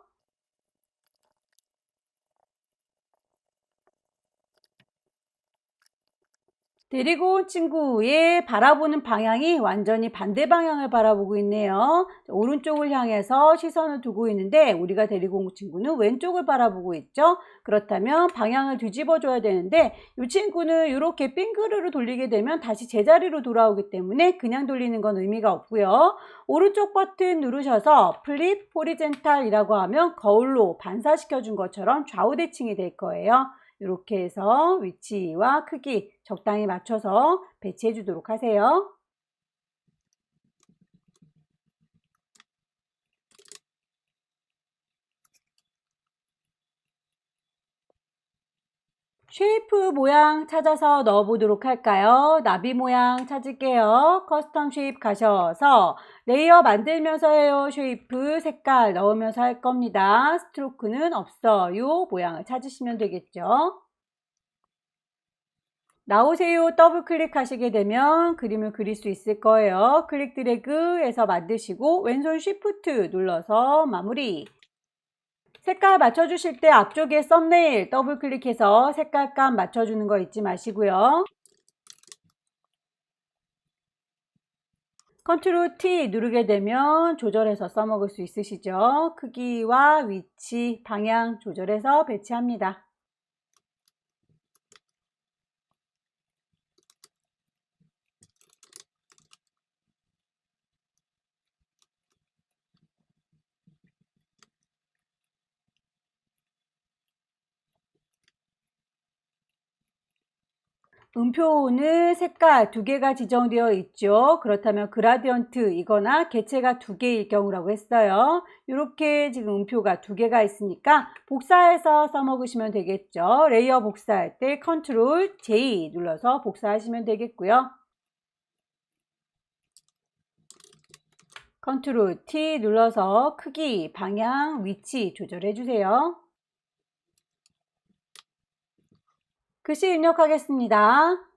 데리고 온 친구의 바라보는 방향이 완전히 반대 방향을 바라보고 있네요. 오른쪽을 향해서 시선을 두고 있는데 우리가 데리고 온 친구는 왼쪽을 바라보고 있죠. 그렇다면 방향을 뒤집어 줘야 되는데 이 친구는 이렇게 빙그르르 돌리게 되면 다시 제자리로 돌아오기 때문에 그냥 돌리는 건 의미가 없고요. 오른쪽 버튼 누르셔서 플립 호리젠탈이라고 하면 거울로 반사시켜 준 것처럼 좌우 대칭이 될 거예요. 이렇게 해서 위치와 크기 적당히 맞춰서 배치해 주도록 하세요. 쉐이프 모양 찾아서 넣어 보도록 할까요? 나비 모양 찾을게요. 커스텀 쉐이프 가셔서 레이어 만들면서 해요. 쉐이프 색깔 넣으면서 할 겁니다. 스트로크는 없어요. 모양을 찾으시면 되겠죠. 나오세요 더블 클릭하시게 되면 그림을 그릴 수 있을 거예요. 클릭 드래그 해서 만드시고 왼손 쉬프트 눌러서 마무리. 색깔 맞춰주실 때 앞쪽에 썸네일 더블 클릭해서 색깔감 맞춰주는 거 잊지 마시고요. 컨트롤 T 누르게 되면 조절해서 써먹을 수 있으시죠. 크기와 위치, 방향 조절해서 배치합니다. 음표는 색깔 두 개가 지정되어 있죠. 그렇다면 그라디언트 이거나 개체가 두 개일 경우라고 했어요. 이렇게 지금 음표가 두 개가 있으니까 복사해서 써먹으시면 되겠죠. 레이어 복사할 때 컨트롤 J 눌러서 복사하시면 되겠고요. 컨트롤 T 눌러서 크기, 방향, 위치 조절해 주세요. 글씨 입력하겠습니다.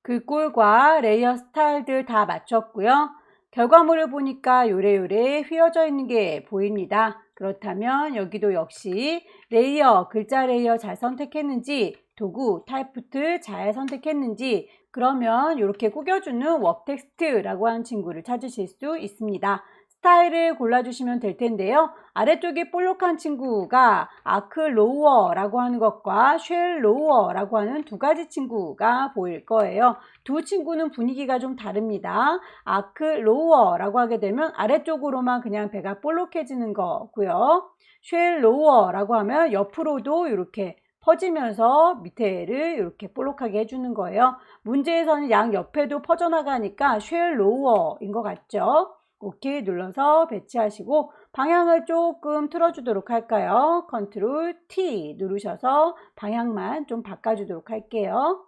글꼴과 레이어 스타일들 다 맞췄고요. 결과물을 보니까 요래요래 휘어져 있는 게 보입니다. 그렇다면 여기도 역시 레이어, 글자 레이어 잘 선택했는지, 도구, 타입부트 잘 선택했는지, 그러면 이렇게 꾸겨주는 웍 텍스트라고 하는 친구를 찾으실 수 있습니다. 스타일을 골라주시면 될 텐데요. 아래쪽에 볼록한 친구가 아크 로워라고 하는 것과 쉘 로워라고 하는 두 가지 친구가 보일 거예요. 두 친구는 분위기가 좀 다릅니다. 아크 로워라고 하게 되면 아래쪽으로만 그냥 배가 볼록해지는 거고요. 쉘 로워라고 하면 옆으로도 이렇게 퍼지면서 밑에를 이렇게 볼록하게 해주는 거예요. 문제에서는 양 옆에도 퍼져나가니까 쉘 로워인 것 같죠? OK 눌러서 배치하시고 방향을 조금 틀어주도록 할까요? 컨트롤 T 누르셔서 방향만 좀 바꿔주도록 할게요.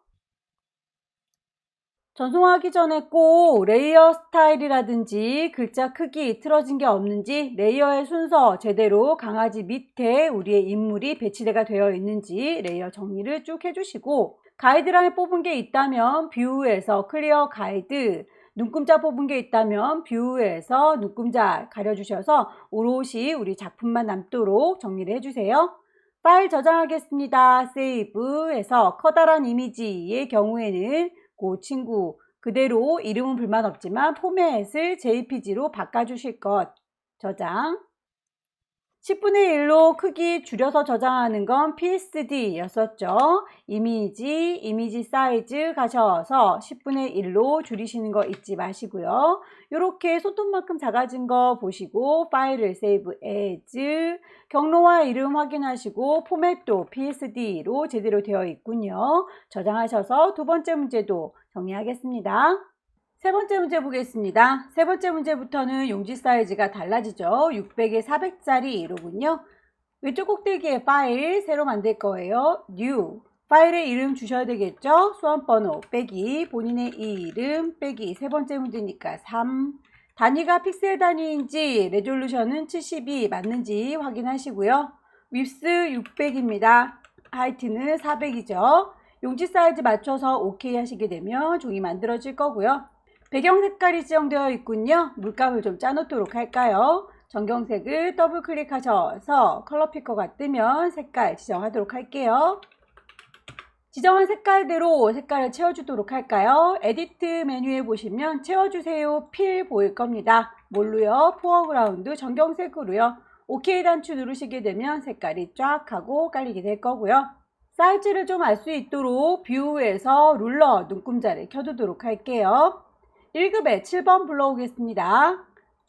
전송하기 전에 꼭 레이어 스타일이라든지 글자 크기 틀어진 게 없는지, 레이어의 순서 제대로 강아지 밑에 우리의 인물이 배치가 되어 있는지 레이어 정리를 쭉 해주시고, 가이드라인 뽑은 게 있다면 뷰에서 클리어 가이드, 눈금자 뽑은 게 있다면 뷰에서 눈금자 가려주셔서 오롯이 우리 작품만 남도록 정리를 해주세요. 파일 저장하겠습니다. 세이브해서 커다란 이미지의 경우에는 그 친구 그대로 이름은 불만 없지만 포맷을 JPG로 바꿔주실 것. 저장. 10분의 1로 크기 줄여서 저장하는 건 PSD 였었죠. 이미지 사이즈 가셔서 10분의 1로 줄이시는 거 잊지 마시고요. 이렇게 손톱만큼 작아진 거 보시고 파일을 세이브 as, 경로와 이름 확인하시고 포맷도 PSD로 제대로 되어 있군요. 저장하셔서 두 번째 문제도 정리하겠습니다. 세 번째 문제 보겠습니다. 세 번째 문제부터는 용지 사이즈가 달라지죠. 600에 400짜리로군요. 왼쪽 꼭대기에 파일 새로 만들 거예요. New. 파일에 이름 주셔야 되겠죠. 수험번호 빼기 본인의 이름 빼기 세 번째 문제니까 3. 단위가 픽셀 단위인지 레졸루션은 72 맞는지 확인하시고요. 윗스 600입니다. 하이트는 400이죠. 용지 사이즈 맞춰서 OK 하시게 되면 종이 만들어질 거고요. 배경 색깔이 지정되어 있군요. 물감을 좀 짜놓도록 할까요? 전경색을 더블 클릭하셔서 컬러 피커가 뜨면 색깔 지정하도록 할게요. 지정한 색깔대로 색깔을 채워주도록 할까요? 에디트 메뉴에 보시면 채워주세요 필 보일 겁니다. 뭘로요? 포어그라운드 전경색으로요. OK 단추 누르시게 되면 색깔이 쫙 하고 깔리게 될 거고요. 사이즈를 좀 알 수 있도록 뷰에서 룰러 눈금자를 켜두도록 할게요. 1급에 7번 불러오겠습니다.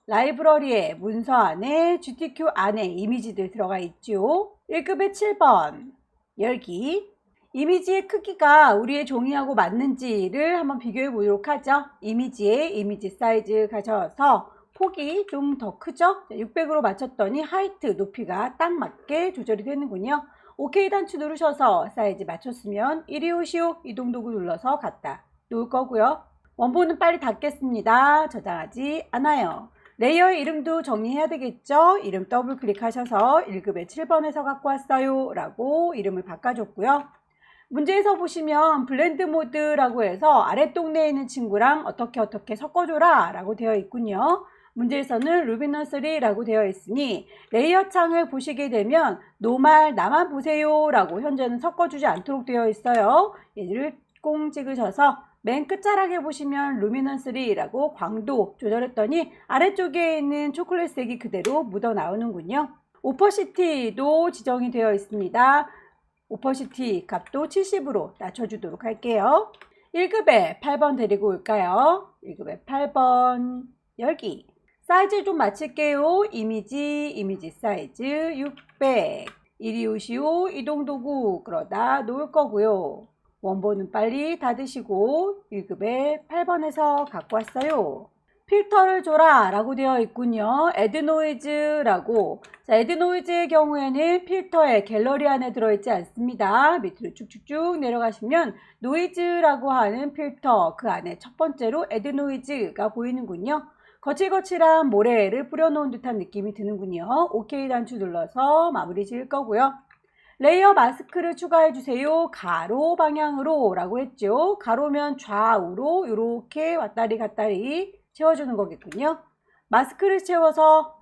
라이브러리에 문서 안에 GTQ 안에 이미지들 들어가 있죠. 1급에 7번 열기. 이미지의 크기가 우리의 종이하고 맞는지를 한번 비교해 보도록 하죠. 이미지에 이미지 사이즈 가셔서 폭이 좀 더 크죠. 600으로 맞췄더니 하이트 높이가 딱 맞게 조절이 되는군요. OK 단추 누르셔서 사이즈 맞췄으면 이리 오시오 이동 도구 눌러서 갖다 놓을 거고요. 원본은 빨리 닫겠습니다. 저장하지 않아요. 레이어의 이름도 정리해야 되겠죠. 이름 더블 클릭하셔서 1급에 7번에서 갖고 왔어요 라고 이름을 바꿔줬고요. 문제에서 보시면 블렌드 모드라고 해서 아랫동네에 있는 친구랑 어떻게 섞어줘라 라고 되어 있군요. 문제에서는 루미넌스리라고 되어 있으니 레이어 창을 보시게 되면 노말 나만 보세요 라고 현재는 섞어주지 않도록 되어 있어요. 얘를 꽁 찍으셔서 맨 끝자락에 보시면 루미넌스리라고 광도 조절했더니 아래쪽에 있는 초콜릿색이 그대로 묻어 나오는군요. 오퍼시티도 지정이 되어 있습니다. 오퍼시티 값도 70으로 낮춰주도록 할게요. 1급에 8번 데리고 올까요? 1급에 8번 열기. 사이즈 좀 맞출게요. 이미지 사이즈 600. 이리 오시오 이동도구 그러다 놓을 거고요. 원본은 빨리 닫으시고 1급에 8번에서 갖고 왔어요. 필터를 줘라 라고 되어 있군요. add noise라고. 자, add noise의 경우에는 필터의 갤러리 안에 들어있지 않습니다. 밑으로 쭉쭉쭉 내려가시면 noise라고 하는 필터 그 안에 첫 번째로 add noise가 보이는군요. 거칠거칠한 모래를 뿌려놓은 듯한 느낌이 드는군요. OK 단추 눌러서 마무리 지을 거고요. 레이어 마스크를 추가해 주세요. 가로 방향으로 라고 했죠. 가로면 좌우로 이렇게 왔다리 갔다리 채워주는 거겠군요. 마스크를 채워서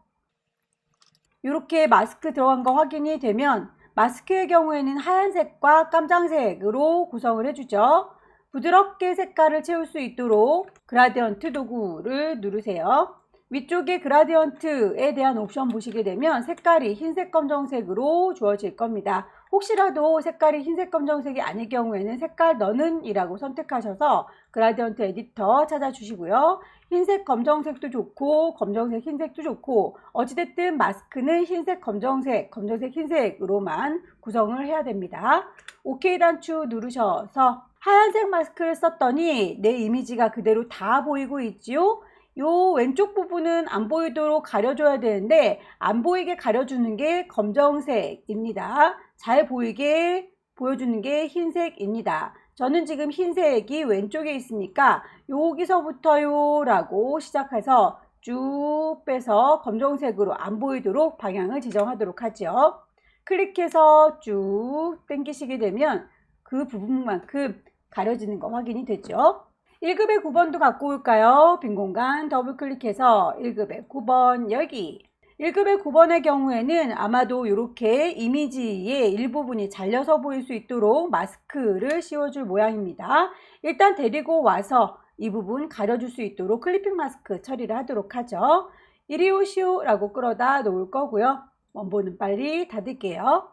이렇게 마스크 들어간 거 확인이 되면 마스크의 경우에는 하얀색과 깜장색으로 구성을 해주죠. 부드럽게 색깔을 채울 수 있도록 그라디언트 도구를 누르세요. 위쪽에 그라디언트에 대한 옵션 보시게 되면 색깔이 흰색 검정색으로 주어질 겁니다. 혹시라도 색깔이 흰색 검정색이 아닐 경우에는 색깔 너는 이라고 선택하셔서 그라디언트 에디터 찾아주시고요. 흰색 검정색도 좋고 검정색 흰색도 좋고 어찌됐든 마스크는 흰색 검정색 흰색으로만 구성을 해야 됩니다. OK 단추 누르셔서 하얀색 마스크를 썼더니 내 이미지가 그대로 다 보이고 있지요. 요 왼쪽 부분은 안 보이도록 가려줘야 되는데 안 보이게 가려주는 게 검정색입니다. 잘 보이게 보여주는 게 흰색입니다. 저는 지금 흰색이 왼쪽에 있으니까 여기서부터요 라고 시작해서 쭉 빼서 검정색으로 안 보이도록 방향을 지정하도록 하죠. 클릭해서 쭉 당기시게 되면 그 부분만큼 가려지는 거 확인이 되죠. 1급의 9번도 갖고 올까요? 빈 공간 더블 클릭해서 1급의 9번 여기. 1급의 9번의 경우에는 아마도 이렇게 이미지의 일부분이 잘려서 보일 수 있도록 마스크를 씌워줄 모양입니다. 일단 데리고 와서 이 부분 가려줄 수 있도록 클리핑 마스크 처리를 하도록 하죠. 이리 오시오 라고 끌어다 놓을 거고요. 원본은 빨리 닫을게요.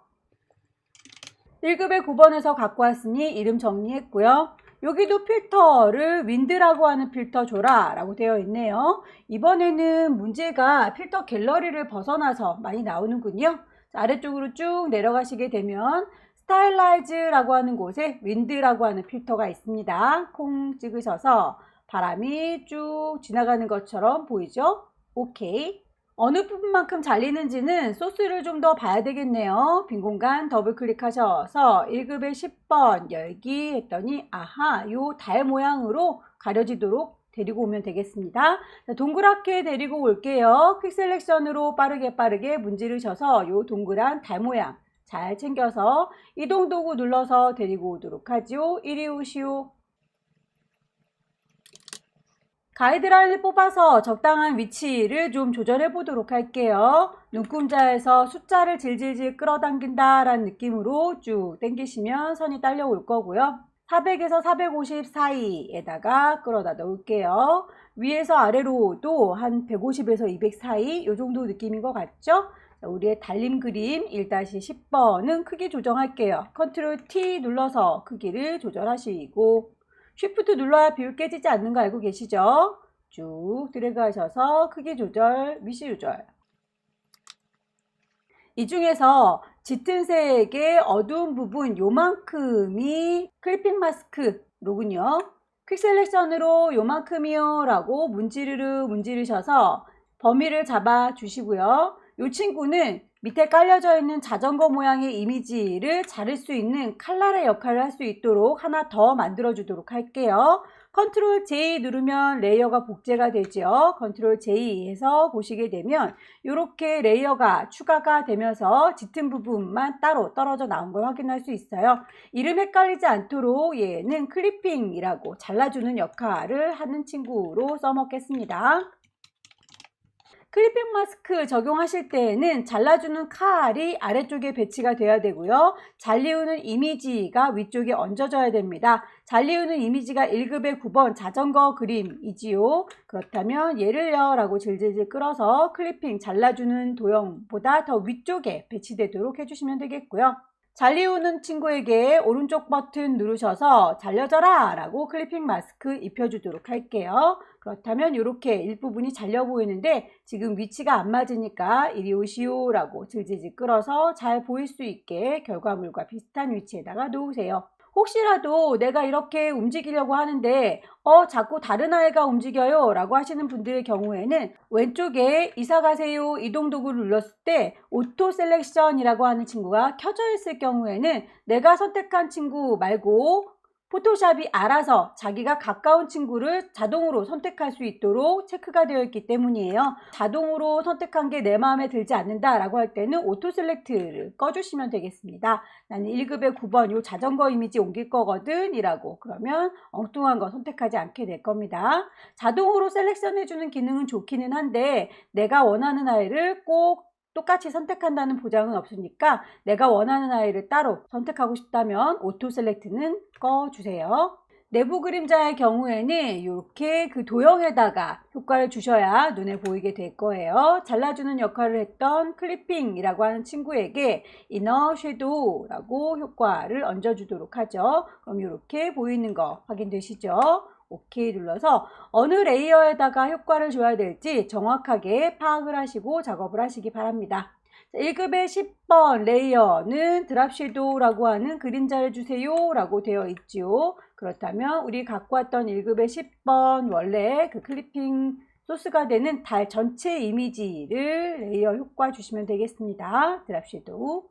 1급의 9번에서 갖고 왔으니 이름 정리했고요. 여기도 필터를 윈드라고 하는 필터 줘라 라고 되어 있네요. 이번에는 문제가 필터 갤러리를 벗어나서 많이 나오는군요. 아래쪽으로 쭉 내려가시게 되면 스타일라이즈라고 하는 곳에 윈드라고 하는 필터가 있습니다. 콩 찍으셔서 바람이 쭉 지나가는 것처럼 보이죠? 오케이. 어느 부분만큼 잘리는지는 소스를 좀 더 봐야 되겠네요. 빈 공간 더블 클릭하셔서 1급의 10번 열기 했더니 아하, 요 달 모양으로 가려지도록 데리고 오면 되겠습니다. 자, 동그랗게 데리고 올게요. 퀵 셀렉션으로 빠르게 문지르셔서 요 동그란 달 모양 잘 챙겨서 이동 도구 눌러서 데리고 오도록 하죠. 이리 오시오. 가이드라인을 뽑아서 적당한 위치를 좀 조절해 보도록 할게요. 눈금자에서 숫자를 질질질 끌어당긴다 라는 느낌으로 쭉 당기시면 선이 딸려올 거고요. 400에서 450 사이에다가 끌어다 놓을게요. 위에서 아래로도 한 150에서 200 사이 이 정도 느낌인 것 같죠? 우리의 달림 그림 1-10번은 크기 조정할게요. 컨트롤 T 눌러서 크기를 조절하시고 쉬프트 눌러야 비율 깨지지 않는 거 알고 계시죠? 쭉 드래그 하셔서 크기 조절, 위치 조절. 이 중에서 짙은 색의 어두운 부분 요만큼이 클리핑 마스크로군요. 퀵 셀렉션으로 요만큼이요 라고 문지르셔서 범위를 잡아 주시고요. 이 친구는 밑에 깔려져 있는 자전거 모양의 이미지를 자를 수 있는 칼날의 역할을 할 수 있도록 하나 더 만들어 주도록 할게요. 컨트롤 J 누르면 레이어가 복제가 되죠. 컨트롤 J 해서 보시게 되면 이렇게 레이어가 추가가 되면서 짙은 부분만 따로 떨어져 나온 걸 확인할 수 있어요. 이름 헷갈리지 않도록 얘는 클리핑이라고 잘라주는 역할을 하는 친구로 써먹겠습니다. 클리핑 마스크 적용하실 때에는 잘라주는 칼이 아래쪽에 배치가 되어야 되고요. 잘리우는 이미지가 위쪽에 얹어져야 됩니다. 잘리우는 이미지가 1급의 9번 자전거 그림이지요. 그렇다면 얘를요 라고 질질질 끌어서 클리핑 잘라주는 도형보다 더 위쪽에 배치되도록 해주시면 되겠고요. 잘리우는 친구에게 오른쪽 버튼 누르셔서 잘려져라 라고 클리핑 마스크 입혀주도록 할게요. 그렇다면 이렇게 일부분이 잘려 보이는데 지금 위치가 안 맞으니까 이리 오시오 라고 질질질 끌어서 잘 보일 수 있게 결과물과 비슷한 위치에다가 놓으세요. 혹시라도 내가 이렇게 움직이려고 하는데 자꾸 다른 아이가 움직여요 라고 하시는 분들의 경우에는 왼쪽에 이사 가세요 이동 도구를 눌렀을 때 오토 셀렉션이라고 하는 친구가 켜져 있을 경우에는 내가 선택한 친구 말고 포토샵이 알아서 자기가 가까운 친구를 자동으로 선택할 수 있도록 체크가 되어 있기 때문이에요. 자동으로 선택한 게 내 마음에 들지 않는다 라고 할 때는 오토 셀렉트를 꺼주시면 되겠습니다. 나는 1급의 9번 요 자전거 이미지 옮길 거거든 이라고 그러면 엉뚱한 거 선택하지 않게 될 겁니다. 자동으로 셀렉션 해주는 기능은 좋기는 한데 내가 원하는 아이를 꼭 똑같이 선택한다는 보장은 없으니까 내가 원하는 아이를 따로 선택하고 싶다면 오토 셀렉트는 꺼주세요. 내부 그림자의 경우에는 이렇게 그 도형에다가 효과를 주셔야 눈에 보이게 될 거예요. 잘라주는 역할을 했던 클리핑이라고 하는 친구에게 이너 섀도우라고 효과를 얹어주도록 하죠. 그럼 이렇게 보이는 거 확인되시죠? 오케이 눌러서 어느 레이어에다가 효과를 줘야 될지 정확하게 파악을 하시고 작업을 하시기 바랍니다. 1급의 10번 레이어는 드랍 섀도우라고 하는 그림자를 주세요 라고 되어 있죠. 그렇다면 우리 갖고 왔던 1급의 10번 원래 그 클리핑 소스가 되는 달 전체 이미지를 레이어 효과 주시면 되겠습니다. 드랍 섀도우.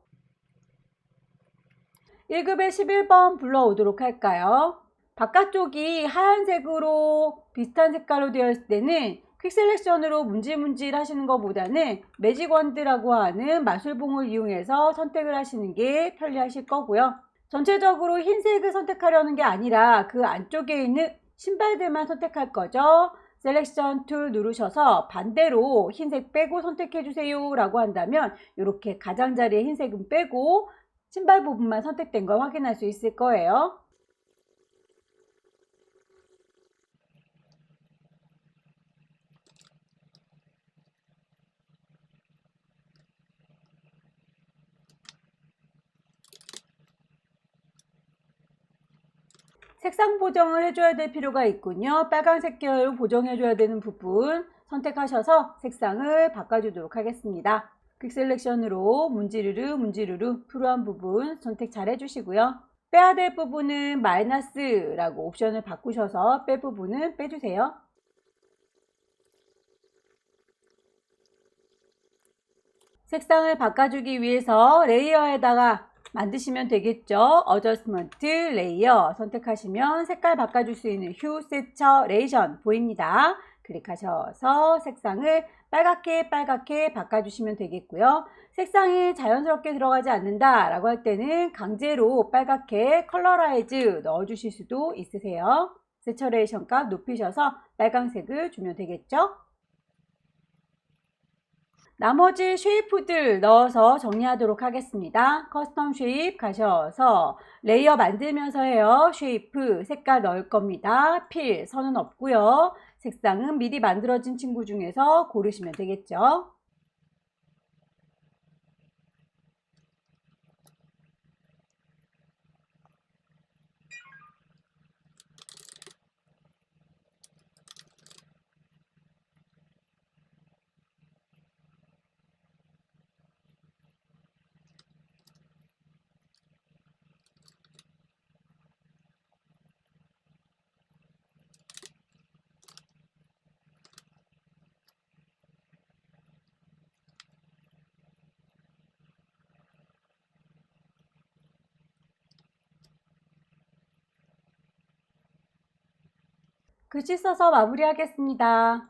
1급의 11번 불러오도록 할까요? 바깥쪽이 하얀색으로 비슷한 색깔로 되어 있을 때는 퀵 셀렉션으로 문질문질 하시는 것보다는 매직 원드라고 하는 마술봉을 이용해서 선택을 하시는 게 편리하실 거고요. 전체적으로 흰색을 선택하려는 게 아니라 그 안쪽에 있는 신발들만 선택할 거죠. 셀렉션 툴 누르셔서 반대로 흰색 빼고 선택해 주세요 라고 한다면 이렇게 가장자리에 흰색은 빼고 신발 부분만 선택된 걸 확인할 수 있을 거예요. 색상 보정을 해줘야 될 필요가 있군요. 빨간색 계열로 보정해줘야 되는 부분 선택하셔서 색상을 바꿔주도록 하겠습니다. 퀵 셀렉션으로 문지르르 푸르한 부분 선택 잘 해주시고요. 빼야 될 부분은 마이너스라고 옵션을 바꾸셔서 뺄 부분은 빼주세요. 색상을 바꿔주기 위해서 레이어에다가 만드시면 되겠죠. 어저스먼트 레이어 선택하시면 색깔 바꿔줄 수 있는 휴 세처레이션 보입니다. 클릭하셔서 색상을 빨갛게 바꿔주시면 되겠고요. 색상이 자연스럽게 들어가지 않는다 라고 할 때는 강제로 빨갛게 컬러라이즈 넣어주실 수도 있으세요. 세처레이션 값 높이셔서 빨강색을 주면 되겠죠. 나머지 쉐이프들 넣어서 정리하도록 하겠습니다. 커스텀 쉐입 가셔서 레이어 만들면서 해요. 쉐이프 색깔 넣을 겁니다. 필 선은 없고요. 색상은 미리 만들어진 친구 중에서 고르시면 되겠죠. 글씨 써서 마무리하겠습니다.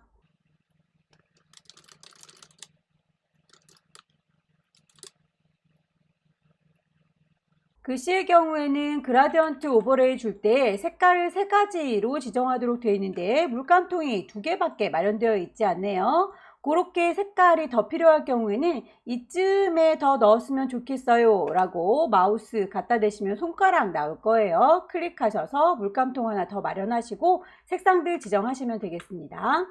글씨의 경우에는 그라디언트 오버레이 줄 때 색깔을 3가지로 지정하도록 되어 있는데 물감통이 2개밖에 마련되어 있지 않네요. 그렇게 색깔이 더 필요할 경우에는 이쯤에 더 넣었으면 좋겠어요 라고 마우스 갖다 대시면 손가락 나올 거예요. 클릭하셔서 물감통 하나 더 마련하시고 색상들 지정하시면 되겠습니다.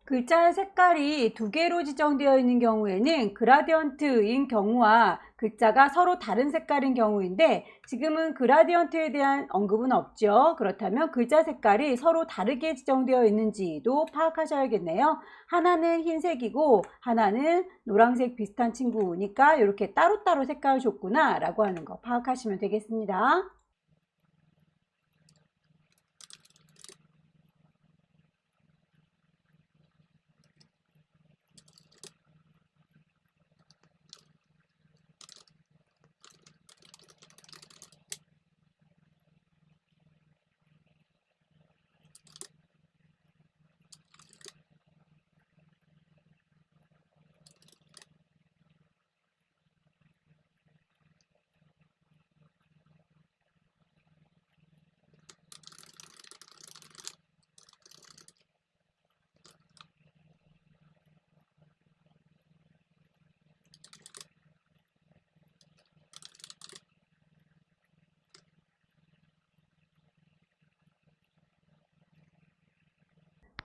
글자의 색깔이 2개로 지정되어 있는 경우에는 그라디언트인 경우와 글자가 서로 다른 색깔인 경우인데 지금은 그라디언트에 대한 언급은 없죠. 그렇다면 글자 색깔이 서로 다르게 지정되어 있는지도 파악하셔야겠네요. 하나는 흰색이고 하나는 노란색 비슷한 친구니까 이렇게 따로따로 색깔을 줬구나 라고 하는 거 파악하시면 되겠습니다.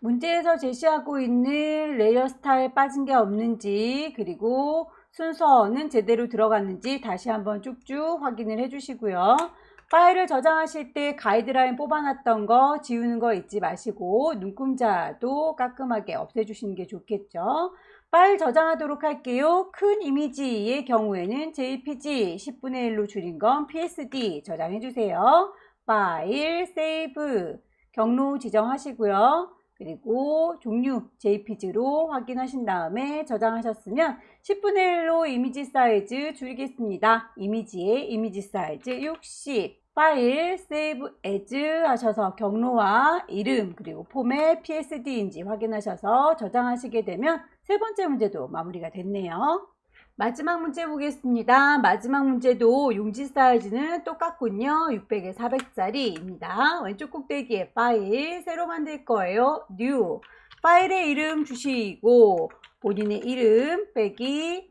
문제에서 제시하고 있는 레이어 스타일 빠진 게 없는지, 그리고 순서는 제대로 들어갔는지 다시 한번 쭉쭉 확인을 해주시고요. 파일을 저장하실 때 가이드라인 뽑아놨던 거 지우는 거 잊지 마시고 눈금자도 깔끔하게 없애주시는 게 좋겠죠. 파일 저장하도록 할게요. 큰 이미지의 경우에는 JPG 10분의 1로 줄인 건 PSD 저장해주세요. 파일, 세이브, 경로 지정하시고요. 그리고 종류 JPG로 확인하신 다음에 저장하셨으면 10분의 1로 이미지 사이즈 줄이겠습니다. 이미지의 이미지 사이즈 60. 파일 세이브 에즈 하셔서 경로와 이름 그리고 포맷 PSD인지 확인하셔서 저장하시게 되면 세 번째 문제도 마무리가 됐네요. 마지막 문제 보겠습니다. 마지막 문제도 용지 사이즈는 똑같군요. 600에 400짜리입니다. 왼쪽 꼭대기에 파일 새로 만들 거예요. New. 파일의 이름 주시고 본인의 이름 빼기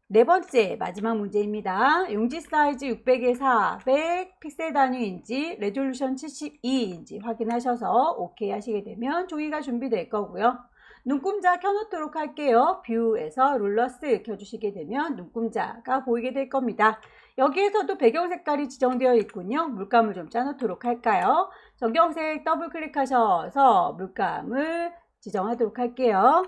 네 번째 마지막 문제입니다. 용지 사이즈 600에 400 픽셀 단위인지 레졸루션 72인지 확인하셔서 OK 하시게 되면 종이가 준비될 거고요. 눈금자 켜놓도록 할게요. 뷰에서 룰러스 켜주시게 되면 눈금자가 보이게 될 겁니다. 여기에서도 배경 색깔이 지정되어 있군요. 물감을 좀 짜놓도록 할까요? 정경색 더블 클릭하셔서 물감을 지정하도록 할게요.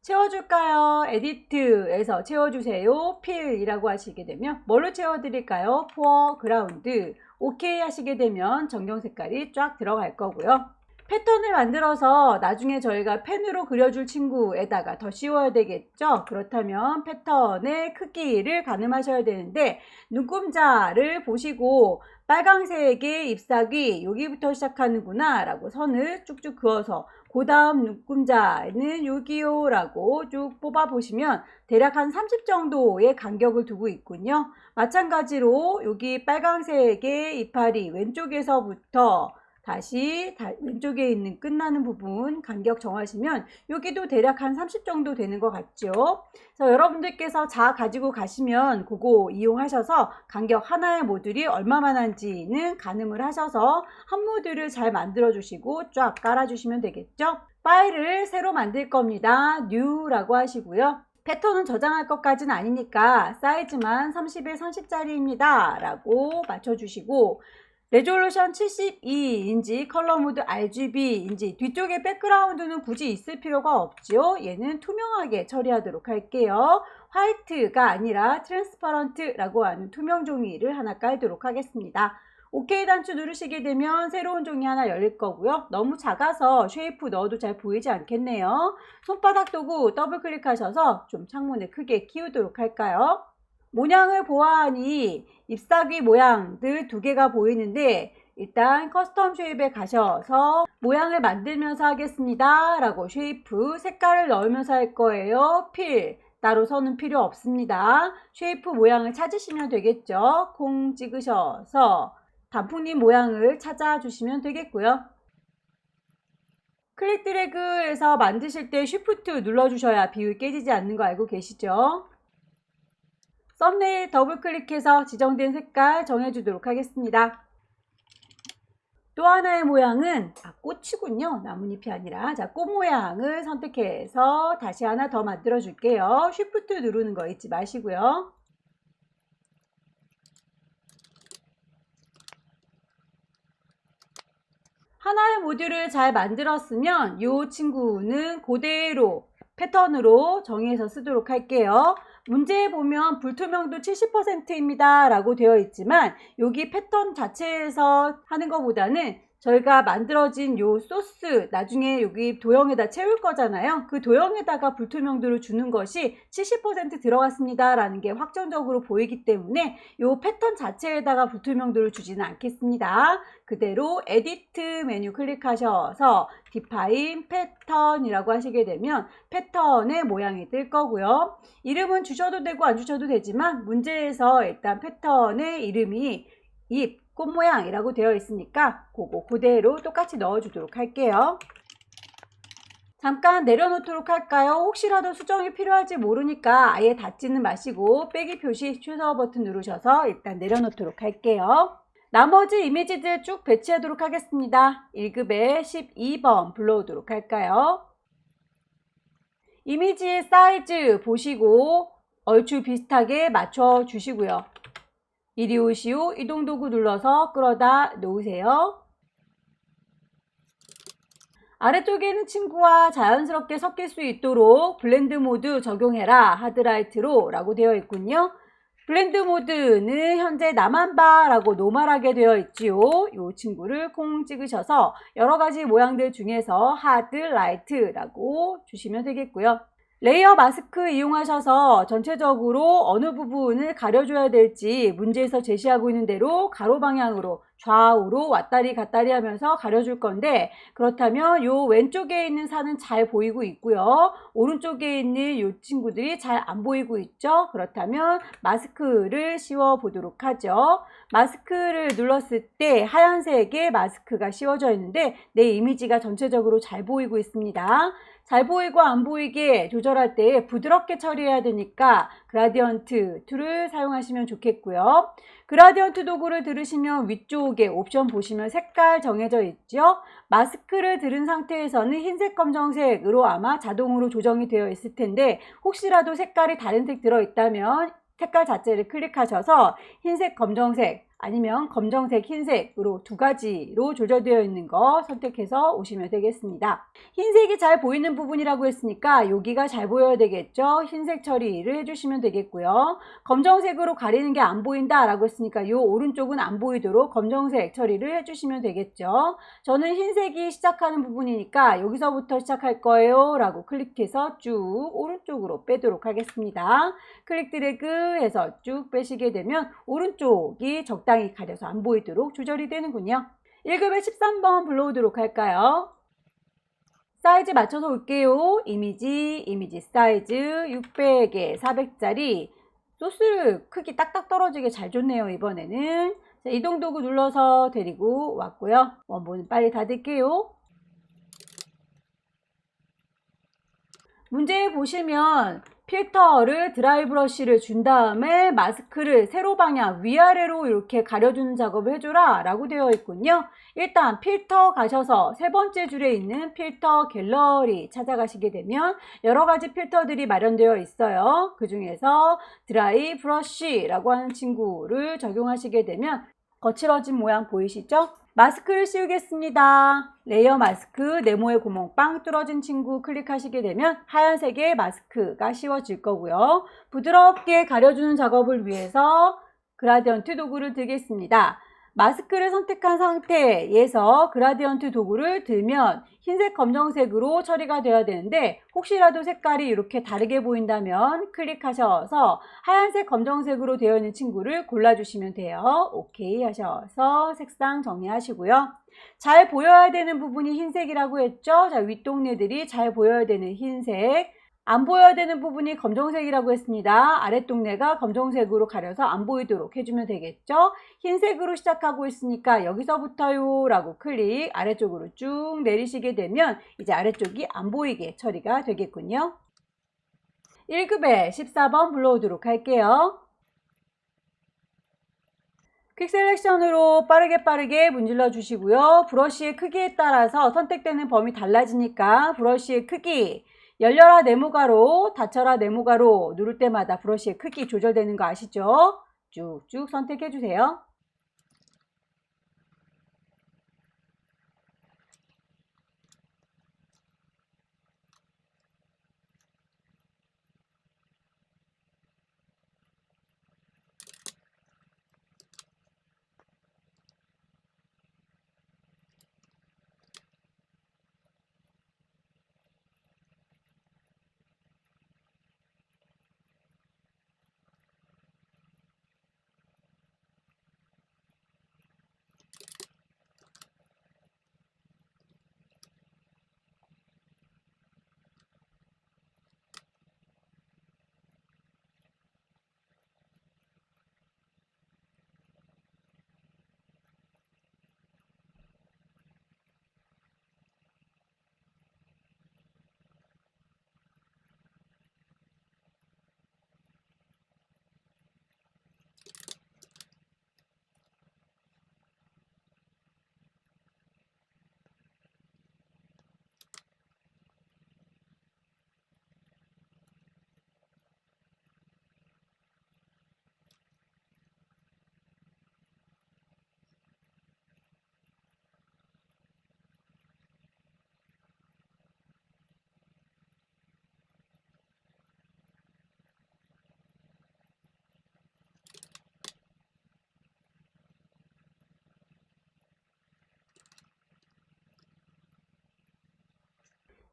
채워줄까요? 에디트에서 채워주세요. 필이라고 하시게 되면 뭘로 채워드릴까요? 포어그라운드. OK 하시게 되면 정경 색깔이 쫙 들어갈 거고요. 패턴을 만들어서 나중에 저희가 펜으로 그려줄 친구에다가 더 씌워야 되겠죠. 그렇다면 패턴의 크기를 가늠하셔야 되는데 눈금자를 보시고 빨강색의 잎사귀 여기부터 시작하는구나 라고 선을 쭉쭉 그어서 그 다음 눈금자는 여기요 라고 쭉 뽑아 보시면 대략 한 30 정도의 간격을 두고 있군요. 마찬가지로 여기 빨강색의 이파리 왼쪽에서부터 다시 왼쪽에 있는 끝나는 부분 간격 정하시면 여기도 대략 한 30 정도 되는 것 같죠. 그래서 여러분들께서 자 가지고 가시면 그거 이용하셔서 간격 하나의 모듈이 얼마만 한지는 가늠을 하셔서 한 모듈을 잘 만들어 주시고 쫙 깔아 주시면 되겠죠. 파일을 새로 만들 겁니다. New라고 하시고요. 패턴은 저장할 것까지는 아니니까 사이즈만 30에 30짜리입니다 라고 맞춰주시고 레졸루션 72인지 컬러 모드 RGB인지 뒤쪽에 백그라운드는 굳이 있을 필요가 없죠. 얘는 투명하게 처리하도록 할게요. 화이트가 아니라 트랜스퍼런트라고 하는 투명 종이를 하나 깔도록 하겠습니다. OK 단추 누르시게 되면 새로운 종이 하나 열릴 거고요. 너무 작아서 쉐이프 넣어도 잘 보이지 않겠네요. 손바닥 도구 더블 클릭하셔서 좀 창문을 크게 키우도록 할까요? 모양을 보아하니 잎사귀 모양들 두 개가 보이는데 일단 커스텀 쉐입에 가셔서 모양을 만들면서 하겠습니다 라고 쉐이프 색깔을 넣으면서 할 거예요. 필 따로 선은 필요 없습니다. 쉐이프 모양을 찾으시면 되겠죠. 콩 찍으셔서 단풍잎 모양을 찾아주시면 되겠고요. 클릭 드래그해서 만드실 때 쉬프트 눌러주셔야 비율 깨지지 않는 거 알고 계시죠? 썸네일 더블 클릭해서 지정된 색깔 정해주도록 하겠습니다. 또 하나의 모양은 꽃이군요. 나뭇잎이 아니라 꽃 모양을 선택해서 다시 하나 더 만들어 줄게요. 쉬프트 누르는 거 잊지 마시고요. 하나의 모듈을 잘 만들었으면 이 친구는 그대로 패턴으로 정의해서 쓰도록 할게요. 문제에 보면 불투명도 70%입니다 라고 되어 있지만 여기 패턴 자체에서 하는 것보다는 저희가 만들어진 요 소스 나중에 여기 도형에다 채울 거잖아요. 그 도형에다가 불투명도를 주는 것이 70% 들어갔습니다 라는 게 확정적으로 보이기 때문에 요 패턴 자체에다가 불투명도를 주지는 않겠습니다. 그대로 에디트 메뉴 클릭하셔서 디파인 패턴이라고 하시게 되면 패턴의 모양이 뜰 거고요. 이름은 주셔도 되고 안 주셔도 되지만 문제에서 일단 패턴의 이름이 잎 꽃 모양이라고 되어 있으니까 그거 그대로 똑같이 넣어주도록 할게요. 잠깐 내려놓도록 할까요? 혹시라도 수정이 필요할지 모르니까 아예 닫지는 마시고 빼기 표시 취소 버튼 누르셔서 일단 내려놓도록 할게요. 나머지 이미지들 쭉 배치하도록 하겠습니다. 1급에 12번 불러오도록 할까요? 이미지의 사이즈 보시고 얼추 비슷하게 맞춰 주시고요. 이리 오시오. 이동 도구 눌러서 끌어다 놓으세요. 아래쪽에 있는 친구와 자연스럽게 섞일 수 있도록 블렌드 모드 적용해라 하드라이트로 라고 되어 있군요. 블렌드 모드는 현재 나만 봐 라고 노멀하게 되어 있지요. 이 친구를 콩 찍으셔서 여러가지 모양들 중에서 하드라이트라고 주시면 되겠고요. 레이어 마스크 이용하셔서 전체적으로 어느 부분을 가려줘야 될지 문제에서 제시하고 있는 대로 가로 방향으로 좌우로 왔다리 갔다리 하면서 가려줄 건데, 그렇다면 요 왼쪽에 있는 산은 잘 보이고 있고요. 오른쪽에 있는 요 친구들이 잘 안 보이고 있죠. 그렇다면 마스크를 씌워 보도록 하죠. 마스크를 눌렀을 때 하얀색의 마스크가 씌워져 있는데 내 이미지가 전체적으로 잘 보이고 있습니다. 잘 보이고 안 보이게 조절할 때 부드럽게 처리해야 되니까 그라디언트 툴을 사용하시면 좋겠고요. 그라디언트 도구를 들으시면 위쪽에 옵션 보시면 색깔 정해져 있죠. 마스크를 들은 상태에서는 흰색, 검정색으로 아마 자동으로 조정이 되어 있을 텐데, 혹시라도 색깔이 다른 색 들어있다면 색깔 자체를 클릭하셔서 흰색, 검정색 아니면 검정색, 흰색으로 두 가지로 조절되어 있는 거 선택해서 오시면 되겠습니다. 흰색이 잘 보이는 부분이라고 했으니까 여기가 잘 보여야 되겠죠. 흰색 처리를 해주시면 되겠고요. 검정색으로 가리는 게 안 보인다 라고 했으니까 이 오른쪽은 안 보이도록 검정색 처리를 해주시면 되겠죠. 저는 흰색이 시작하는 부분이니까 여기서부터 시작할 거예요 라고 클릭해서 쭉 오른쪽으로 빼도록 하겠습니다. 클릭 드래그 해서 쭉 빼시게 되면 오른쪽이 적당히 가려서 안 보이도록 조절이 되는군요. 1급에 13번 불러오도록 할까요? 사이즈 맞춰서 올게요. 이미지 사이즈 600에 400짜리 소스 크기 딱딱 떨어지게 잘 줬네요. 이번에는 자, 이동 도구 눌러서 데리고 왔고요. 원본은 빨리 닫을게요. 문제 보시면 필터를 드라이 브러쉬를 준 다음에 마스크를 세로 방향 위아래로 이렇게 가려주는 작업을 해줘라 라고 되어 있군요. 일단 필터 가셔서 세 번째 줄에 있는 필터 갤러리 찾아가시게 되면 여러가지 필터들이 마련되어 있어요. 그 중에서 드라이 브러쉬라고 하는 친구를 적용하시게 되면 거칠어진 모양 보이시죠? 마스크를 씌우겠습니다. 레이어 마스크 네모의 구멍 빵 뚫어진 친구 클릭하시게 되면 하얀색의 마스크가 씌워질 거고요. 부드럽게 가려주는 작업을 위해서 그라디언트 도구를 들겠습니다. 마스크를 선택한 상태에서 그라디언트 도구를 들면 흰색, 검정색으로 처리가 되어야 되는데 혹시라도 색깔이 이렇게 다르게 보인다면 클릭하셔서 하얀색, 검정색으로 되어 있는 친구를 골라주시면 돼요. 오케이 하셔서 색상 정리하시고요. 잘 보여야 되는 부분이 흰색이라고 했죠. 자, 윗동네들이 잘 보여야 되는 흰색, 안 보여야 되는 부분이 검정색이라고 했습니다. 아랫동네가 검정색으로 가려서 안 보이도록 해주면 되겠죠. 흰색으로 시작하고 있으니까 여기서부터요 라고 클릭 아래쪽으로 쭉 내리시게 되면 이제 아래쪽이 안 보이게 처리가 되겠군요. 1급에 14번 불러오도록 할게요. 퀵 셀렉션으로 빠르게 문질러 주시고요. 브러쉬의 크기에 따라서 선택되는 범위 달라지니까 브러쉬의 크기, 열려라 네모가로, 닫혀라 네모가로 누를 때마다 브러쉬의 크기 조절되는 거 아시죠? 쭉쭉 선택해 주세요.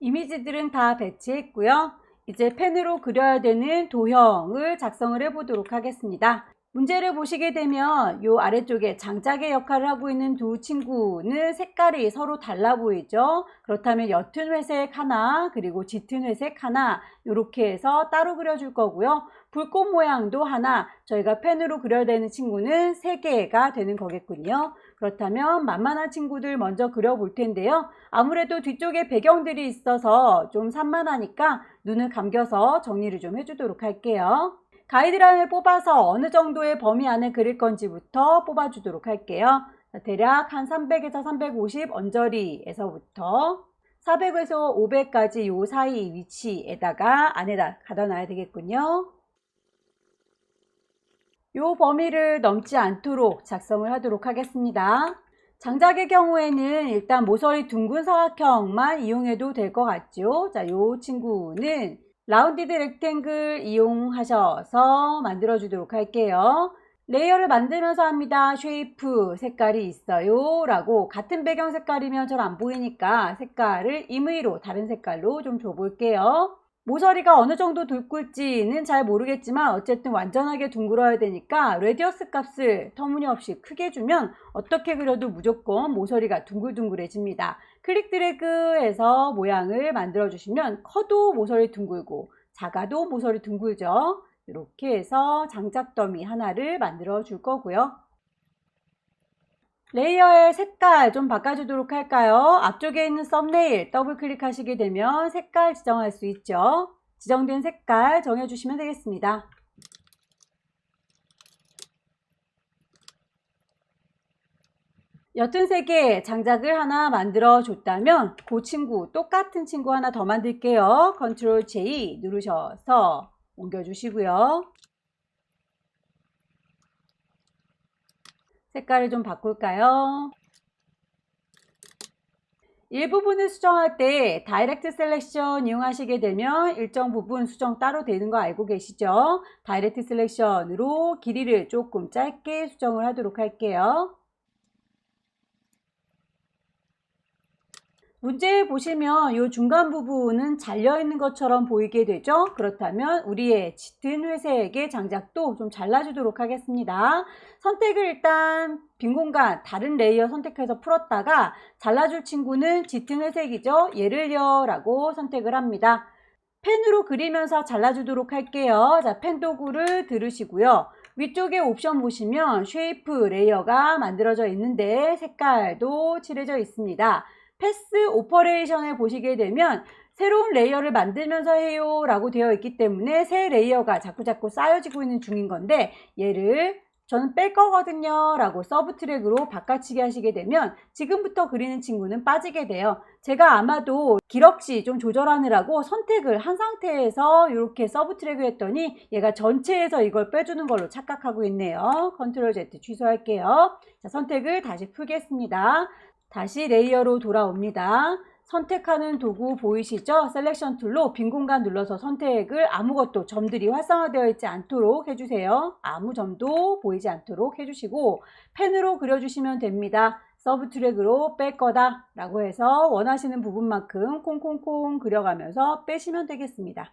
이미지들은 다 배치했고요. 이제 펜으로 그려야 되는 도형을 작성을 해보도록 하겠습니다. 문제를 보시게 되면 이 아래쪽에 장작의 역할을 하고 있는 두 친구는 색깔이 서로 달라 보이죠. 그렇다면 옅은 회색 하나 그리고 짙은 회색 하나 이렇게 해서 따로 그려줄 거고요. 불꽃 모양도 하나, 저희가 펜으로 그려야 되는 친구는 3개가 되는 거겠군요. 그렇다면 만만한 친구들 먼저 그려볼 텐데요. 아무래도 뒤쪽에 배경들이 있어서 좀 산만하니까 눈을 감겨서 정리를 좀 해주도록 할게요. 가이드라인을 뽑아서 어느 정도의 범위 안에 그릴 건지부터 뽑아주도록 할게요. 대략 한 300에서 350 언저리에서부터 400에서 500까지 요 사이 위치에다가 안에다 가둬 놔야 되겠군요. 요 범위를 넘지 않도록 작성을 하도록 하겠습니다. 장작의 경우에는 일단 모서리 둥근 사각형만 이용해도 될 것 같죠. 자, 요 친구는 라운디드 렉탱글 이용하셔서 만들어 주도록 할게요. 레이어를 만들면서 합니다. 쉐이프 색깔이 있어요 라고, 같은 배경 색깔이면 잘 안 보이니까 색깔을 임의로 다른 색깔로 좀 줘볼게요. 모서리가 어느 정도 둥글지는 잘 모르겠지만 어쨌든 완전하게 둥글어야 되니까 레디어스 값을 터무니없이 크게 주면 어떻게 그려도 무조건 모서리가 둥글둥글해집니다. 클릭 드래그해서 모양을 만들어 주시면 커도 모서리 둥글고 작아도 모서리 둥글죠. 이렇게 해서 장작 더미 하나를 만들어 줄 거고요. 레이어의 색깔 좀 바꿔주도록 할까요? 앞쪽에 있는 썸네일 더블 클릭하시게 되면 색깔 지정할 수 있죠. 지정된 색깔 정해주시면 되겠습니다. 옅은 색의 장작을 하나 만들어 줬다면 그 친구, 똑같은 친구 하나 더 만들게요. 컨트롤 J 누르셔서 옮겨주시고요. 색깔을 좀 바꿀까요? 일부분을 수정할 때 다이렉트 셀렉션 이용하시게 되면 일정 부분 수정 따로 되는 거 알고 계시죠? 다이렉트 셀렉션으로 길이를 조금 짧게 수정을 하도록 할게요. 문제 보시면 이 중간 부분은 잘려 있는 것처럼 보이게 되죠. 그렇다면 우리의 짙은 회색의 장작도 좀 잘라주도록 하겠습니다. 선택을 일단 빈 공간 다른 레이어 선택해서 풀었다가 잘라줄 친구는 짙은 회색이죠. 얘를요 라고 선택을 합니다. 펜으로 그리면서 잘라주도록 할게요. 자, 펜 도구를 들으시고요. 위쪽에 옵션 보시면 쉐이프 레이어가 만들어져 있는데 색깔도 칠해져 있습니다. 패스 오퍼레이션을 보시게 되면 새로운 레이어를 만들면서 해요 라고 되어 있기 때문에 새 레이어가 자꾸자꾸 쌓여지고 있는 중인 건데, 얘를 저는 뺄 거거든요 라고 서브 트랙으로 바꿔치기 하시게 되면 지금부터 그리는 친구는 빠지게 돼요. 제가 아마도 길억시 좀 조절하느라고 선택을 한 상태에서 이렇게 서브 트랙을 했더니 얘가 전체에서 이걸 빼주는 걸로 착각하고 있네요. 컨트롤 Z 취소할게요. 자, 선택을 다시 풀겠습니다. 다시 레이어로 돌아옵니다. 선택하는 도구 보이시죠? 셀렉션 툴로 빈 공간 눌러서 선택을 아무것도 점들이 활성화되어 있지 않도록 해주세요. 아무 점도 보이지 않도록 해주시고 펜으로 그려주시면 됩니다. 서브 트랙으로 뺄 거다 라고 해서 원하시는 부분만큼 콩콩콩 그려가면서 빼시면 되겠습니다.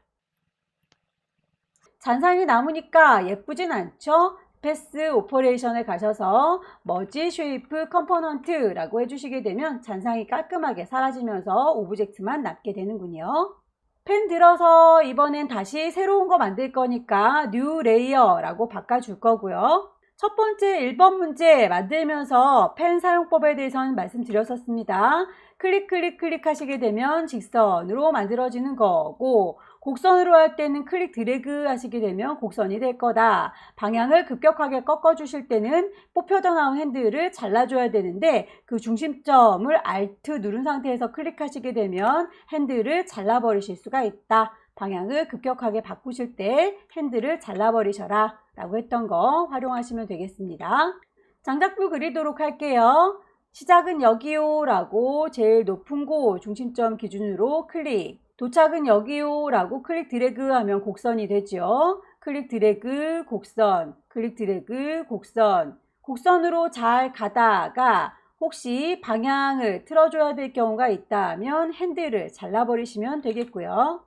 잔상이 남으니까 예쁘진 않죠? 패스 오퍼레이션에 가셔서 머지 쉐이프 컴포넌트라고 해주시게 되면 잔상이 깔끔하게 사라지면서 오브젝트만 남게 되는군요. 펜 들어서 이번엔 다시 새로운 거 만들 거니까 뉴 레이어라고 바꿔줄 거고요. 첫 번째 1번 문제 만들면서 펜 사용법에 대해서는 말씀드렸었습니다. 클릭 하시게 되면 직선으로 만들어지는 거고, 곡선으로 할 때는 클릭 드래그 하시게 되면 곡선이 될 거다. 방향을 급격하게 꺾어 주실 때는 뽑혀져 나온 핸들을 잘라줘야 되는데 그 중심점을 Alt 누른 상태에서 클릭하시게 되면 핸들을 잘라버리실 수가 있다. 방향을 급격하게 바꾸실 때 핸들을 잘라버리셔라 라고 했던 거 활용하시면 되겠습니다. 장작불 그리도록 할게요. 시작은 여기요 라고 제일 높은 곳 중심점 기준으로 클릭, 도착은 여기요 라고 클릭 드래그 하면 곡선이 되죠. 클릭 드래그 곡선, 클릭 드래그 곡선, 곡선으로 잘 가다가 혹시 방향을 틀어줘야 될 경우가 있다면 핸들을 잘라버리시면 되겠고요.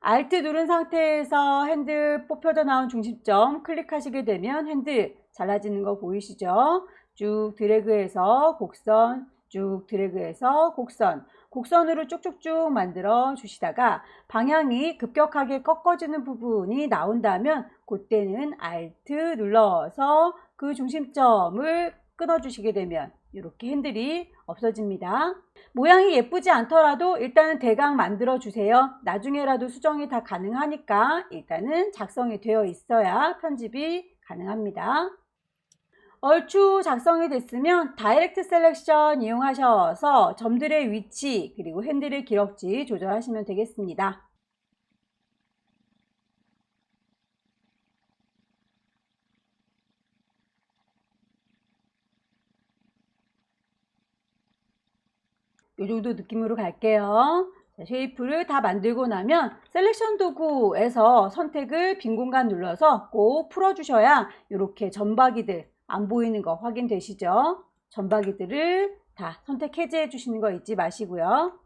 Alt 누른 상태에서 핸들 뽑혀져 나온 중심점 클릭하시게 되면 핸들 잘라지는 거 보이시죠? 쭉 드래그해서 곡선, 쭉 드래그해서 곡선, 곡선으로 쭉쭉쭉 만들어 주시다가 방향이 급격하게 꺾어지는 부분이 나온다면 그때는 Alt 눌러서 그 중심점을 끊어 주시게 되면 이렇게 핸들이 없어집니다. 모양이 예쁘지 않더라도 일단은 대강 만들어 주세요. 나중에라도 수정이 다 가능하니까 일단은 작성이 되어 있어야 편집이 가능합니다. 얼추 작성이 됐으면 다이렉트 셀렉션 이용하셔서 점들의 위치 그리고 핸들의 기럭지 조절하시면 되겠습니다. 이 정도 느낌으로 갈게요. 자, 쉐이프를 다 만들고 나면 셀렉션 도구에서 선택을 빈 공간 눌러서 꼭 풀어주셔야 이렇게 점박이들 안 보이는 거 확인되시죠? 점박이들을 다 선택 해제해 주시는 거 잊지 마시고요.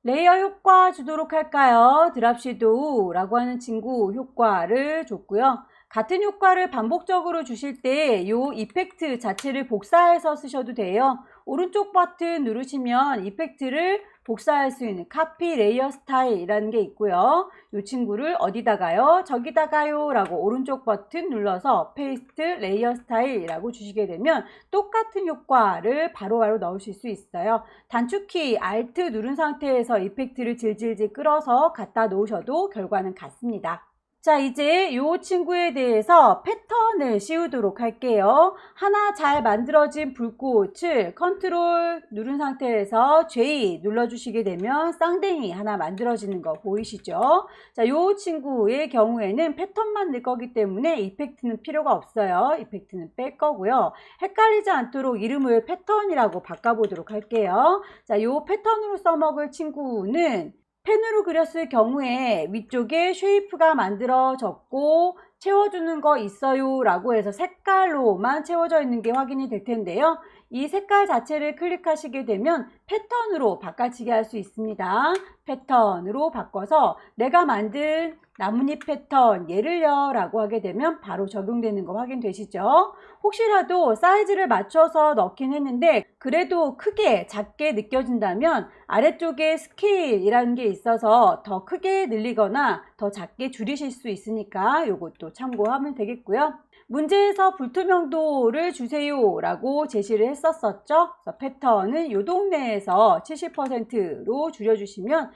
레이어 효과 주도록 할까요? 드랍 섀도우라고 하는 친구 효과를 줬고요. 같은 효과를 반복적으로 주실 때 이 이펙트 자체를 복사해서 쓰셔도 돼요. 오른쪽 버튼 누르시면 이펙트를 복사할 수 있는 카피 레이어 스타일이라는 게 있고요. 이 친구를 어디다가요? 저기다가요 라고 오른쪽 버튼 눌러서 페이스트 레이어 스타일이라고 주시게 되면 똑같은 효과를 바로바로 넣으실 수 있어요. 단축키 Alt 누른 상태에서 이펙트를 질질질 끌어서 갖다 놓으셔도 결과는 같습니다. 자, 이제 이 친구에 대해서 패턴을 씌우도록 할게요. 하나 잘 만들어진 불꽃을 컨트롤 누른 상태에서 J 눌러주시게 되면 쌍댕이 하나 만들어지는 거 보이시죠? 자, 이 친구의 경우에는 패턴만 넣을 거기 때문에 이펙트는 필요가 없어요. 이펙트는 뺄 거고요. 헷갈리지 않도록 이름을 패턴이라고 바꿔보도록 할게요. 자, 이 패턴으로 써먹을 친구는 펜으로 그렸을 경우에 위쪽에 쉐이프가 만들어졌고 채워주는 거 있어요 라고 해서 색깔로만 채워져 있는 게 확인이 될 텐데요. 이 색깔 자체를 클릭하시게 되면 패턴으로 바꿔치기 할 수 있습니다. 패턴으로 바꿔서 내가 만든 나뭇잎 패턴 얘를요 라고 하게 되면 바로 적용되는 거 확인되시죠? 혹시라도 사이즈를 맞춰서 넣긴 했는데 그래도 크게 작게 느껴진다면 아래쪽에 스케일이라는 게 있어서 더 크게 늘리거나 더 작게 줄이실 수 있으니까 이것도 참고하면 되겠고요. 문제에서 불투명도를 주세요 라고 제시를 했었죠. 그래서 패턴은 이 동네에서 70%로 줄여주시면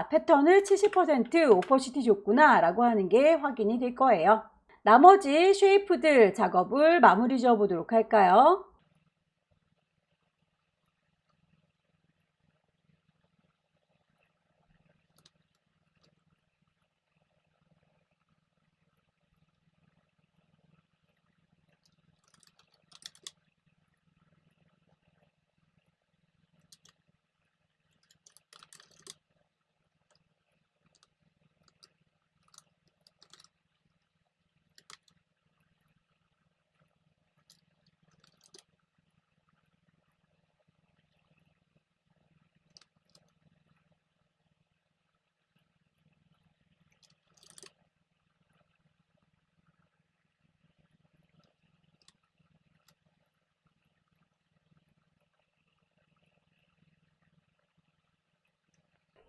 패턴을 70% 오퍼시티 줬구나 라고 하는 게 확인이 될 거예요. 나머지 쉐이프들 작업을 마무리 지어 보도록 할까요?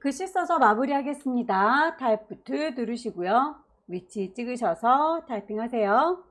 글씨 써서 마무리 하겠습니다. 타입부트 누르시고요. 위치 찍으셔서 타이핑 하세요.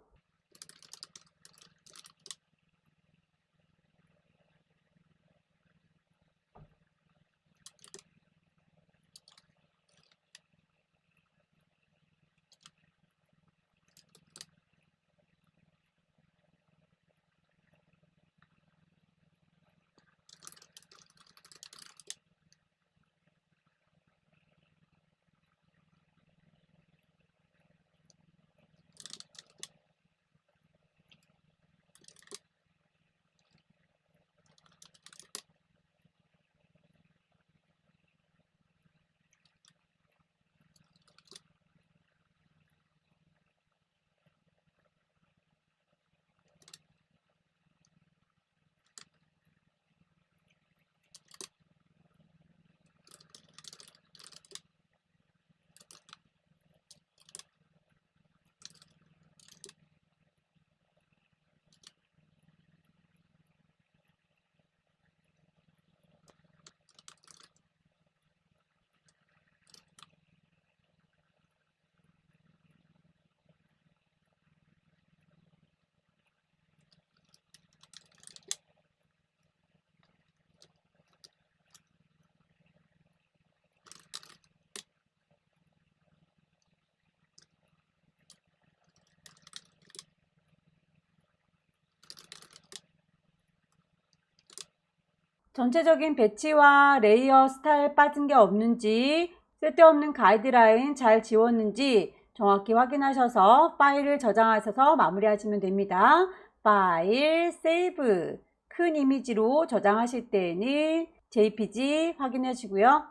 전체적인 배치와 레이어 스타일 빠진 게 없는지, 쓸데없는 가이드라인 잘 지웠는지 정확히 확인하셔서 파일을 저장하셔서 마무리하시면 됩니다. 파일, 세이브, 큰 이미지로 저장하실 때에는 JPG 확인해 주고요.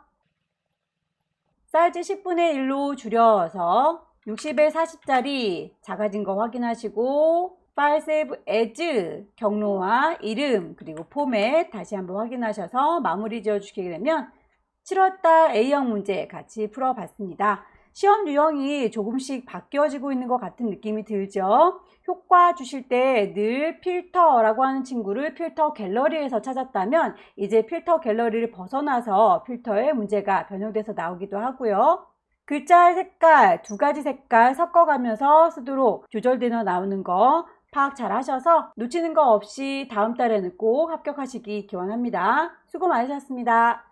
사이즈 10분의 1로 줄여서 60에 40짜리 작아진 거 확인하시고 파일 세이브 에즈, 경로와 이름, 그리고 포맷 다시 한번 확인하셔서 마무리 지어 주시게 되면 7월달 A형 문제 같이 풀어봤습니다. 시험 유형이 조금씩 바뀌어지고 있는 것 같은 느낌이 들죠. 효과 주실 때 늘 필터라고 하는 친구를 필터 갤러리에서 찾았다면 이제 필터 갤러리를 벗어나서 필터의 문제가 변형돼서 나오기도 하고요. 글자의 색깔, 두 가지 색깔 섞어가면서 쓰도록 조절되어 나오는 거 파악 잘 하셔서 놓치는 거 없이 다음 달에는 꼭 합격하시기 기원합니다. 수고 많으셨습니다.